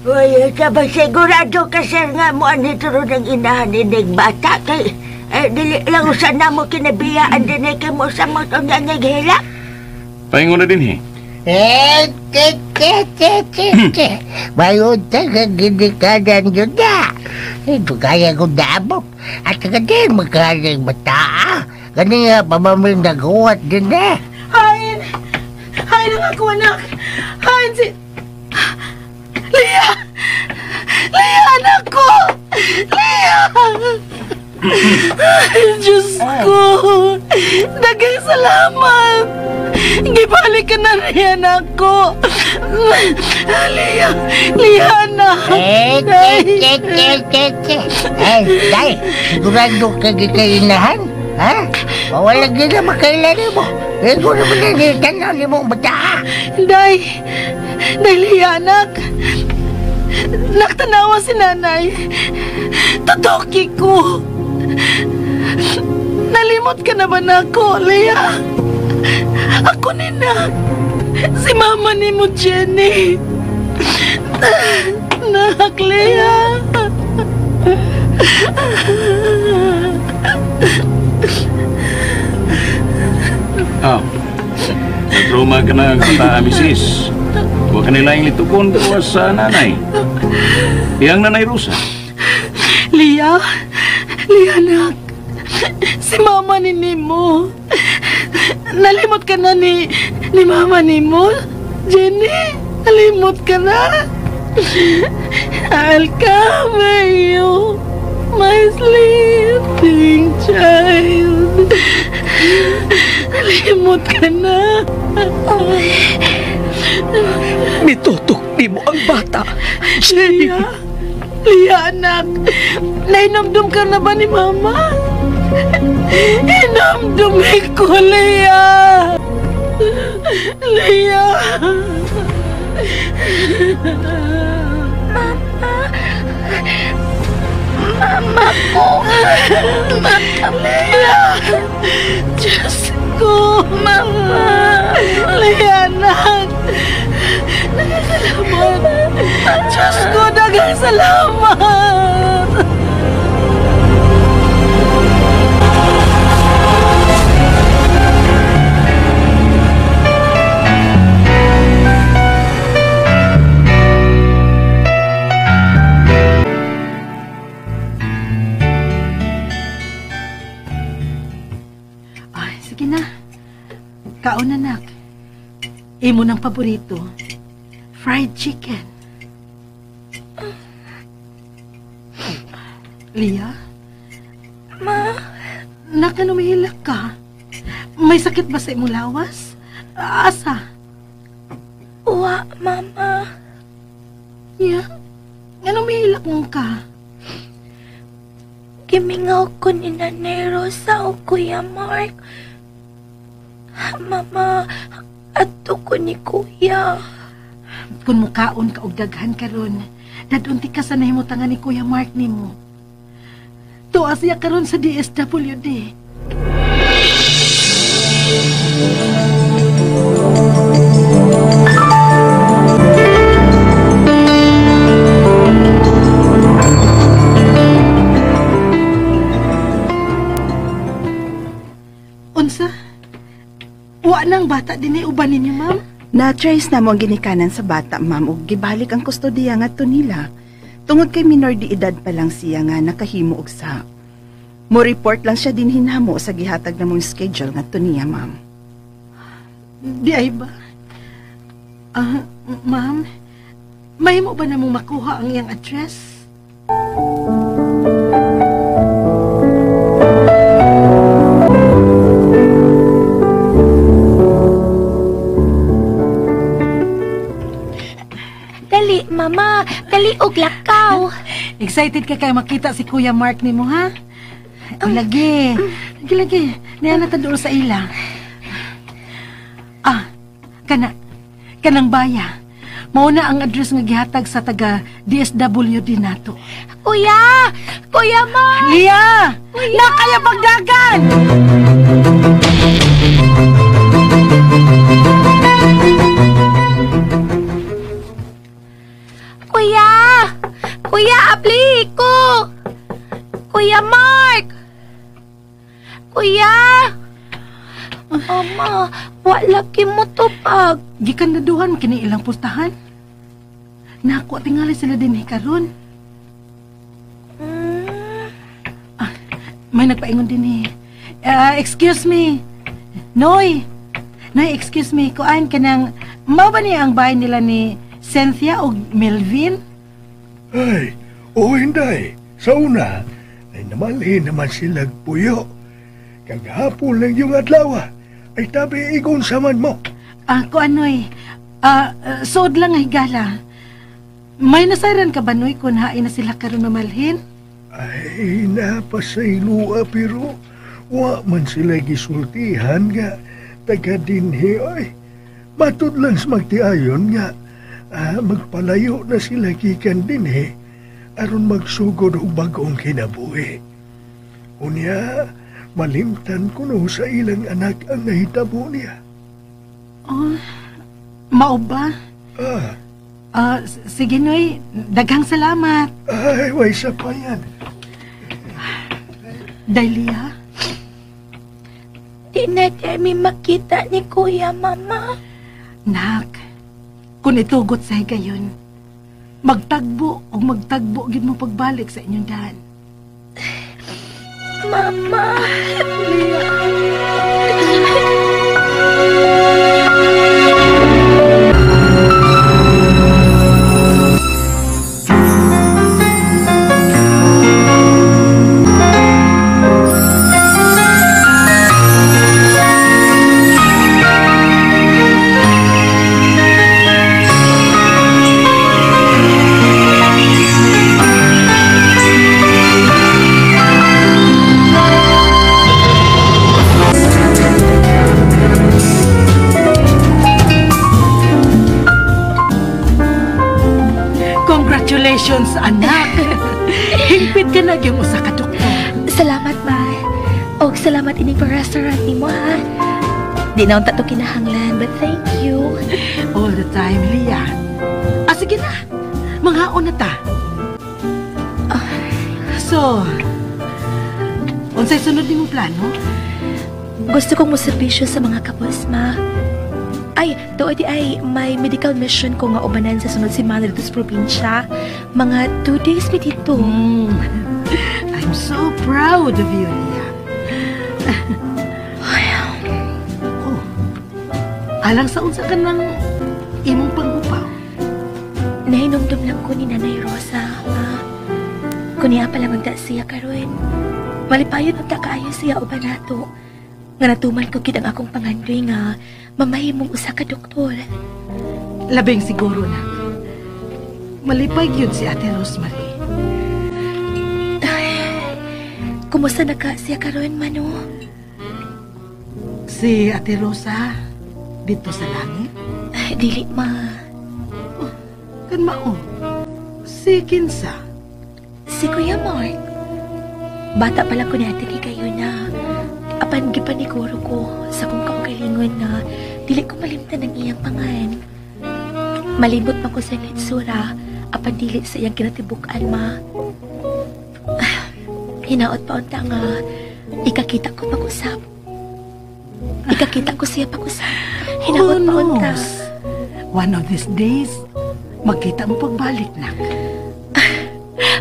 Uy, sabay sigurado ka, sir, nga mo anito rin ang inahan inig bata kay dili lang usan na mo kinabiyaan din kay mo sa mo itong nangyaghelak. Pahingo na din, Mayroon tagang ginikanan yun na. Ito kaya kong naabot. At kagadi magkaling mata. Kaniya pamaming naguwat din na. Hain ang ako, anak. Hain si... Lia, anak ko. Lia. Diyos ko. Dagang salamat. Gibalik ka na rin, anak ko. Lia, anak. Day, sigurado ka gikainahan? Ha? Wala gina makailari mo. Ego naman na nitanaw ni mong bata. Day, Lia, anak. Naktanawa si nanay. Totoki ko. Nalimot ka na ba na ako, Lia? Ako nina. Si mama ni mo, Jenny. Nak, Lia. Natruma ka na sa misis. Huwag ka nila yung litukon gawa sa nanay. Yang nanay Rosa. Lia, anak. Si mama ni Nemo. Nalimot ka na ni mama Nemo? Jenny, nalimot ka na? I'll cover you, my sleeping child. Nalimot ka na. Mitutok di mo ang bata. Lia, anak. Nainomdom ka na ba ni mama? Inomdomin ko, Lia. Mama ko. Lia. Diyos ko, mama. Lia, anak. Salamat. Diyos ko, dagang salamat. Sige na. Kaon, anak. Imo ng paborito. Fried chicken. Lia? Ma? Nakanumihilak ka? May sakit ba sa imong lawas? Asa? Wa, Mama. Yeah? Nanumihilak mo ka? Gimingaw ko ni Nanay Rosa o Kuya Mark. Mama, ato ko ni Kuya. Kung mukaon ka og daghan karon, dadunti ka sa nahimutangan ni Kuya Mark nimo. Tuwa siya karon sa DSWD. Unsa? Wa nang bata din ay uban ninyo, ma'am? Na-trace na mo ang ginikanan sa bata, ma'am, ug gibalik ang kustodiya ngadto nila. Tungod kay minor de edad pa lang siya nga nakahimo og sa. Mo report lang siya din hinamo sa gihatag na mong schedule ngadto niya, ma'am. Di ay ba? Ma'am, may mo ba namong makuha ang iyang address? Dali, Mama. Dali og lakaw. Excited ka kay makita si Kuya Mark nimo, ha? Lagi. Lagi. Niya na taduol sa ila. Kanang baya. Mao na ang address nga gihatag sa taga DSWD nato. Kuya! Kuya Mark! Lia! Na kaya pagdagan! Kuya! Kuya, abli ko! Kuya Mark! Kuya! Mama, wala mo tupag. Gikan naduhan kini ilang pustahan. Naku, tingali sila din karon. May nagpaingon din excuse me. Noy, excuse me. Kuan kanang, mao ba niya ang bahay nila ni Cynthia o Melvin? Ay, hindi. Sa una, ay namalhin naman silang puyo. Kagahapon lang yung adlaw, ay tabi igon saman mo. Kuan Noy, suod lang ay gala. May nasairan ka ba, Noy, kung hain na sila karon mamalhin? Ay, napasaylua pero wa man sila gisultihan nga taga dinhi ay. Matud lang sa magtiayon nga magpalayo na sila gikan dinhi aron magsugod og bag-ong kinabuhi. Unya, malimtan ko no sa ilang anak ang nahitabo niya. Mao ba? Sige, Noy. Daghang salamat. Ay, way sa pa yan. Dahlia? Di na kami makita ni Kuya, Mama. Nak, kung itugot sa higayon, magtagbo o magtagbo gid mo pagbalik sa inyong dahan. Mama. Congratulations, anak. Hingpit ka na yung usa ka doktor. Salamat, Ma. O salamat ining pa-restaurant ni mo, ha? Di na unta to kinahanglan, but thank you. All the time, Lia. Sige na. Manghaon na ta. So, unsay sunod nimong plano? Gusto kong moserbisyo sa mga kapos, Ma. Ay, doon ay may medical mission ko nga ubanan sa sunod semana dito sa probinsya. Mga 2 days mi dito. I'm so proud of you, Lia. Alang sa unsa ka ng imong pangupaw? Nahinomdom lang ko ni Nanay Rosa, Ma. Kunya pa lang ang siya karon. Malipayon ang kaayo siya uban nato. Nga natuman ko gid ang akong pangandoy nga mamahimong usa ka doktor. Labing siguro na. Malipay yun si Ate Rosemary. Kumusta na ka siya karon, Mano? Si Ate Rosa, dito sa langit? Dili, ma. Kan mao? Si Kinsa? Si Kuya Mark. Bata pa lang ko natin kayo na apan gipaniguro ko sa kong kaugalingon na dili ko malimtan ang iyang pangan. Malimot pa ko sa litsura apan dili sa iyang kinatibukan, ma. Hinaot pa unta nga ikakita ko pag-usap. Ikakita ko siya pag-usap. Hinaot pa unta. One of these days, magkita mo pagbalik na.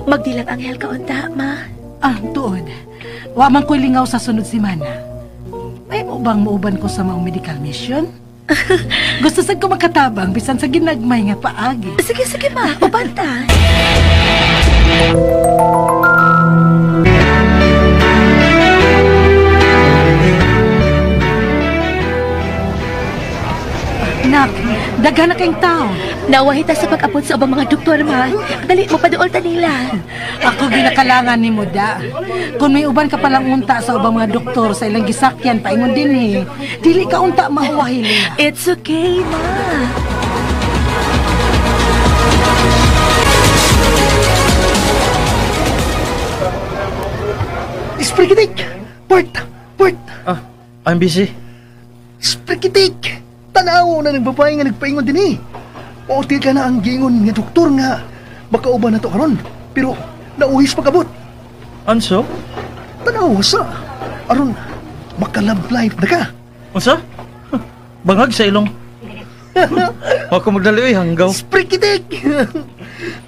Magdilang anghel ka unta, ma. Tuod. Wa man ko'y lingaw sa sunod simana. May mo bang mauban ko sa mga medical mission? Gusto sad ko makatabang bisan sa ginagmay nga paagi. Sige, ma. Uban ta. Nak, daghan na kayong tao. Nawahita sa pag-abot sa ubang mga doktor, ma. Dali mo paduol ta nila. Ako ginakalangan ni Muda. Kung may uban ka palang unta sa ubang mga doktor sa ilang gisakyan, paingon din eh. Dili ka unta mahuwahi nila. It's okay, ma. Sprikitik! Port! I'm busy. Sprikitik! Tanaw na ng babae nga nagpaingon din eh. Maunti ka na ang gingon nga doktor nga makauban na to karon. Pero nauhis pag-abot. Anso? Tanaw sa aron maka-love life na ka. Unsa? Bangag sa ilong. Ako magdali hanggaw. Sprikitik!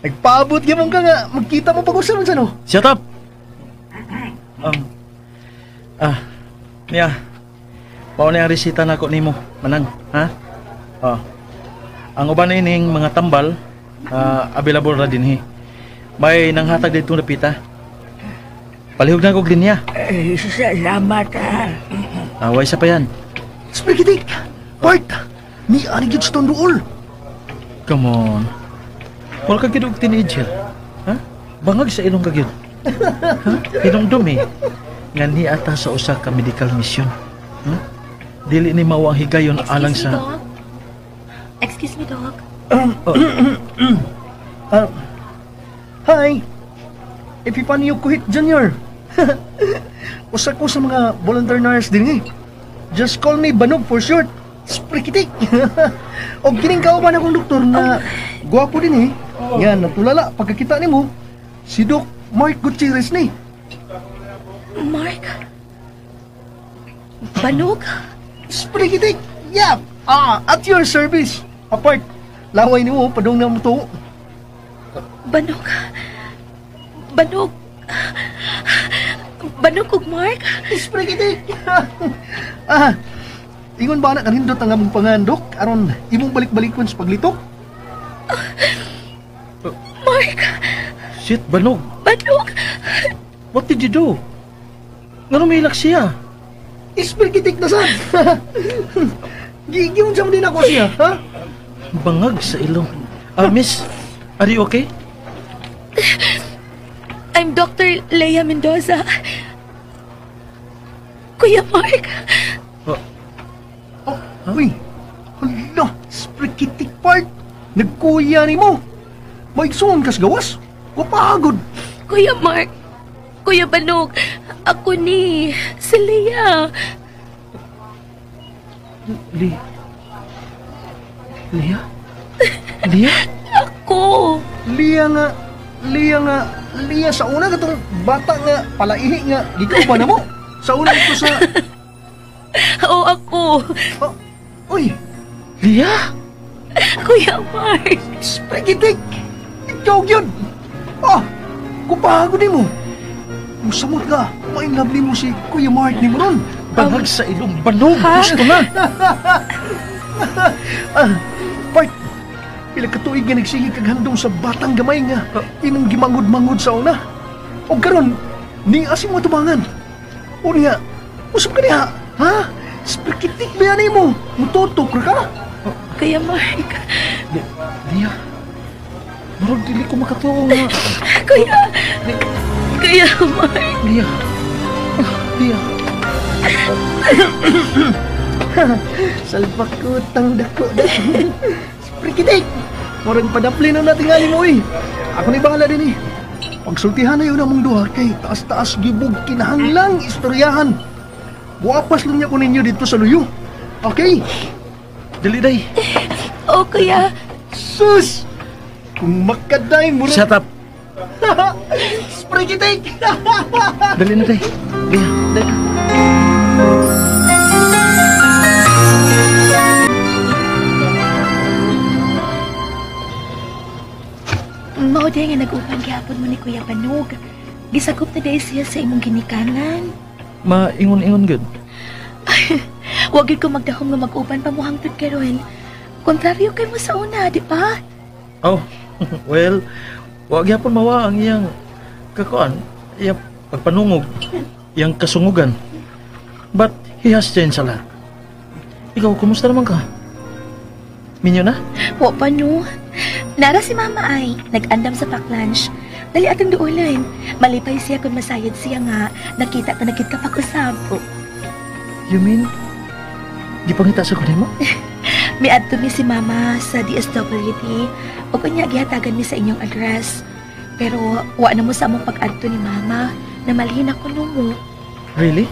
Nagpaabot gyapon ka nga magkita mo pag-usap sa no. Shut up. Mia. Mao na ang resita nako nimo, manang, ha? Ang uban ining mga tambal, available ra dinhi. May nanghatag dito napita. Palihog na kog linya. Salamat, ha. Away sa pa yan. Sprikitik! Bart! Ni ani gyud sa dool. Come on. Wala ka gid og teenager. Ha? Bangag sa ilong ka gyud. Ha? Hinumdum eh. Nga ni ata sa usa ka medical mission. Dili ni mao ang higayon alang sa... Excuse me, Doc. Hi! Epifanio Kuhit Jr. Usa ko sa mga volunteer nurse din eh. Just call me Banog for short. Sprikitik! O kining kauban akong doktor na gwapo din eh. Yan, natulala, pagkakita ni mo, si Doc Mark Gutierrez ni. Mark? Banog? Sprikitik! Yap! At your service. Apart, laway ni mo, padong na mo to. Banog? Banog? Banog kog Mark? Sprikitik! Ingon ba na kanindot ang among pangandok aron imong balik-balikon sa paglitok? Mark! Shit, Banog! Banog! What did you do? Nga lumilak siya? Ispirkitik na sad! Gigiyon siya mo din ako siya, ha? Bangag sa ilong. Miss, are you okay? I'm Dr. Leia Mendoza. Kuya Mark! Uy! Hala! Sprikitik part! Nagkuya ni mo! Maigsuon kas gawas! Kapagod! Kuya Mark! Kuya Banog! Ako ni... Si Leia! Leia? Leia? Ako! Leia sa una katong bata nga palaihi nga gikaw ba na mo? Sa una ito sa... Oo, ako! Uy! Leia? Kuya Mark! Sprikitik! Ikaw yun! Kupagod mo! Musamot ka! Mainlove mo si Kuya Mark ni mo ron! Bangag sa ilong Banog! Gusto na! Part! Pila katuig nga nagsige kaghandong sa batang gamay nga imong gimangod-mangod sa una. O karon, ni asim mo tubangan. O niya, usap ka niya, ha? Sprikitik ba yan mo? Mututok na ka? Kuya Mark. Lia, marag dili ko makatuo nga. Kuya Mark. Lia. Salpakutang dako. Sprikitik! Murang padapli na natin nga mo eh. Ako ni bahala din eh. Pagsultihan na yun among duha kay taas-taas gibog kinahanglang istoryahan. Buwapas lang niya ko ninyo dito sa luyo. Okay? Dali day. Oh, kuya. Sus! Kung makaday mo Shut up! Sprikitik! Dali na day. Dali. Mao day nga nag-upan gihapon mo ni Kuya Panog. Gisagop na day siya sa imong ginikanan. Maingon-ingon gud. Huwag ko magdahom nga mag-upan pa mo hangtod karon. Kontraryo kay mo sa una, di ba? Oh, well, wag yapon mawa ang iyang kakuan, iyang pagpanungog, iyang kasungugan. But he has changed a lot. Ikaw, kumusta naman ka? Minyo na? Wa pa no. Nara si Mama ay nag-andam sa pack-lunch. Dali atong duulan. Malipay siya kung masayad siya nga. Nakita ka nagkit ka pag-usab. You mean, di pangita sa kunin mo? Miadto mi si Mama sa DSWD o kunya gihatagan mi sa inyong address. Pero wa na mo sa among pag-adto ni Mama na malhin ako mo. Really?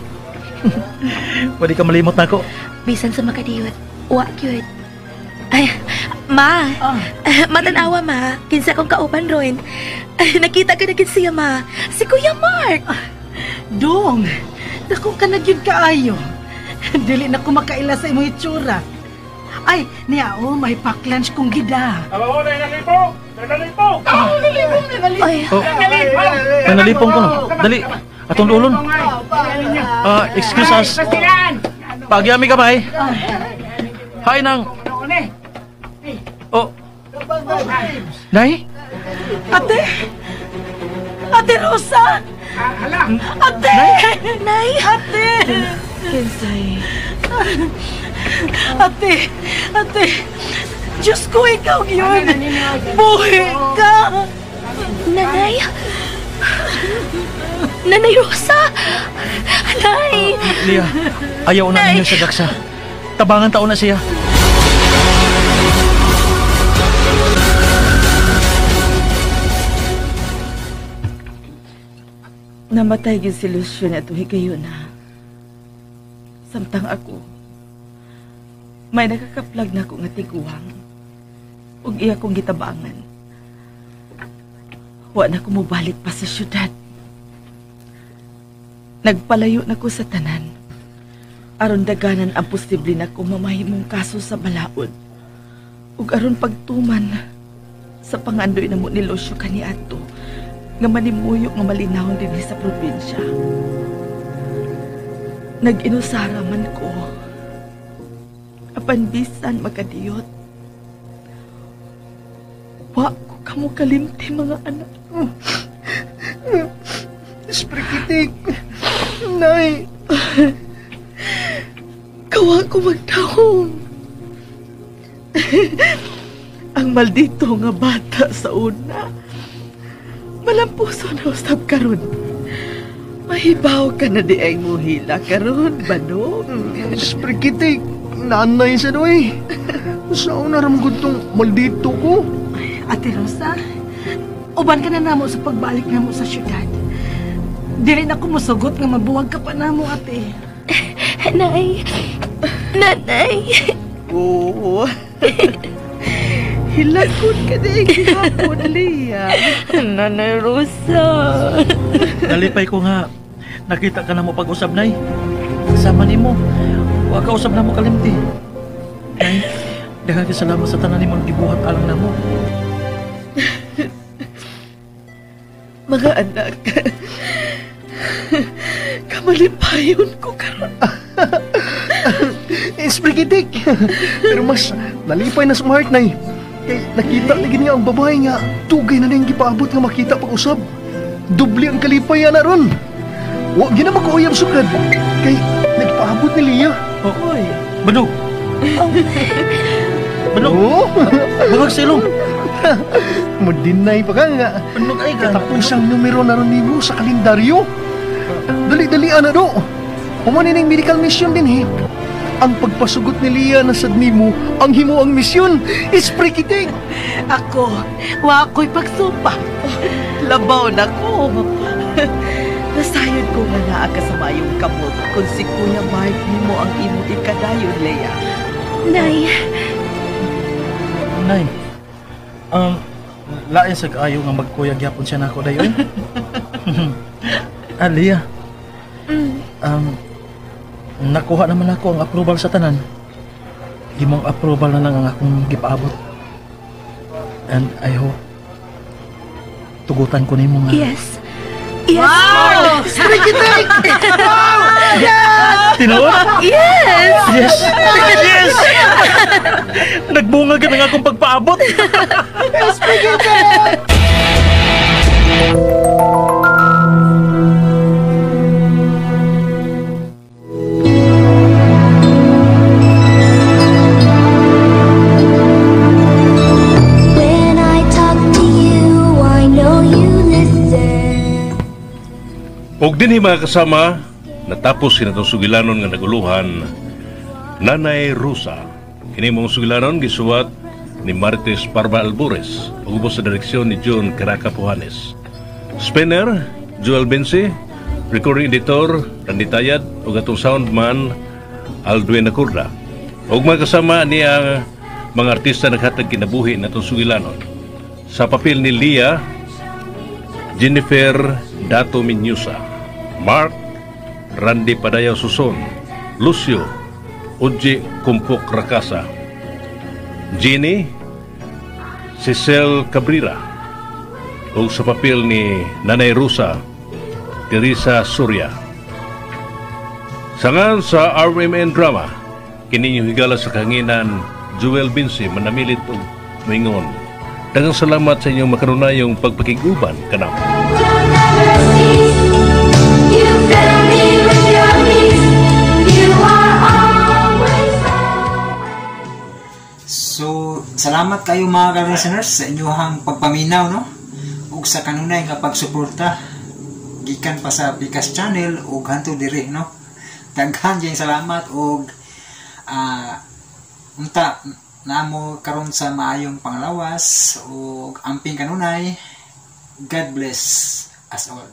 Pwede ka malimot na ako. Bisan sa makadiyot. Wa gyud. Ay, Ma. Matanawa, Ma. Kinsa kong kauban ron. Nakita ka na siya, Ma. Si Kuya Mark. Dong, dako ka na gyud kaayo. Dili na ko makaila sa imong itsura. Ay, niya, may pack-lunch kong gida. Aba, nalipong! Nalipong! Ay, May nalipong ko. Dali, atong ulon. Excuse us. Pagyami ka, Bay. Hi, Nang. Oh. Nay? Ate! Ate Rosa! Ate! Nay! Ate! Kinsay? Ate! Diyos ko, ikaw yun! Buhay ka! Nanay! Nanay Rosa! Nay! Lia, ayaw na ninyo sa daksa. Tabangan taon na siya. Namatay gyud si Lucio na higayon na. Samtang ako, may nakakaplag na ako nga tiguang. Ug iya kong gitabangan. Wa na ko mobalik pa sa syudad. Nagpalayo na ko sa tanan. Aron daganan ang posible na ko mamahimong kaso sa balaod. Ug aron pagtuman sa pangandoy na mo ni Lucio kaniadto nga manimuyok nga malinawon dinhi sa probinsya. Nag-inusara man ko. Apan bisan makadiyot. Wa ko kamo kalimti mga anak. Sprikitik! Nay! Kawa ko magtahong. Ang maldito nga bata sa una. Malampuso na usab karon. Mahibaw ka na di ay muhila karon, Banog. Sprikitik! Nanay sa doy! Saan naramgod tong maldito ko? Ate Rosa, uban ka na namo sa pagbalik namo sa syudad. Dili na ko musugot nga mabuwag ka pa namo, ate. Nay! Nanay! Oo. Hilakot ka na ikihapon, Lia. Nanay Rosa. Nalipay ko nga. Nakita ka na mo pag-usab, Nay. Sama ni mo. Huwag ka usab na mo kalimti. Nay, daghang salamat sa tanan ni mong gibuhat alang na mo. Mga anak, kamalipayon ko karon. Sprikitik! Pero mas nalipay na smart, Nay. Kay nakita lagi niya ang babae nga tugay na niyang gipaabot nga makita pag-usab. Dubli ang kalipay na ron. Wa gina mag-uyab sugad. Kay nagpaabot ni Lia. Oy. Badog. Badog. Oh. Bagag silong. Madinay pa ka nga. Badog ay ka. Katapusang numero na ron nimo sa kalendaryo. Dali-dalian na do. Umanining medical mission din Ang pagpasugot ni Lia na sad nimo ang himo ang misyon. Isprikiting. Ako, wa ako'y pagsumpa. Labaw na ko. Nasayod ko nga naa ka sa mayong kamot kung si Kuya Mark mo ang imong ikadayon, Leia. Nay. Nay. Lain sa kaayo nga magkuyag yapon siya nako dayon. Lia. Nakuha naman ako ang approval sa tanan. Imong approval na lang ang akong gipaabot. And I hope tugutan ko nimo nga. Yes. Yes. Wow! Sprikitik! Wow! Yes! Tinawa? Yes! Yes! Yes! Nagbunga ka na nga akong pagpaabot. Sprikitik! Og dinhi mga kasama, natapos kinatong sugilanon nga naguluhan, Nanay Rosa. Kini mong sugilanon gisuwat ni Marites Parva Albores, ug ubos sa direksyon ni John Caraca Pujanes. Spinner, Joel Bensi, recording editor, Randy Tayad, ug atong soundman, Aldwin Acurda. Og mga kasama niya mga artista naghatag kinabuhi natong sugilanon. Sa papel ni Lia, Jennifer Dato Minyusa, Mark Randy Padayaw Suson, Lucio Uji Kumpok Rakasa, Jenny Cecil Cabrera, ug sa papel ni Nanay Rosa, Teresa Surya. Sangan sa RMN Drama, kining higala sa kanginan Joel Binsi manamilit og mingon. Daghang salamat sa inyong makanunayong pagpakiguban kanamo. So, salamat kayo mga ka-listeners sa inyong pagpaminaw, no? Ug sa kanunay nga pagsuporta gikan pa sa Pikas Channel ug hanto diri, no? Daghan jay salamat ug unta namo karon sa maayong panglawas ug amping kanunay. God bless us all.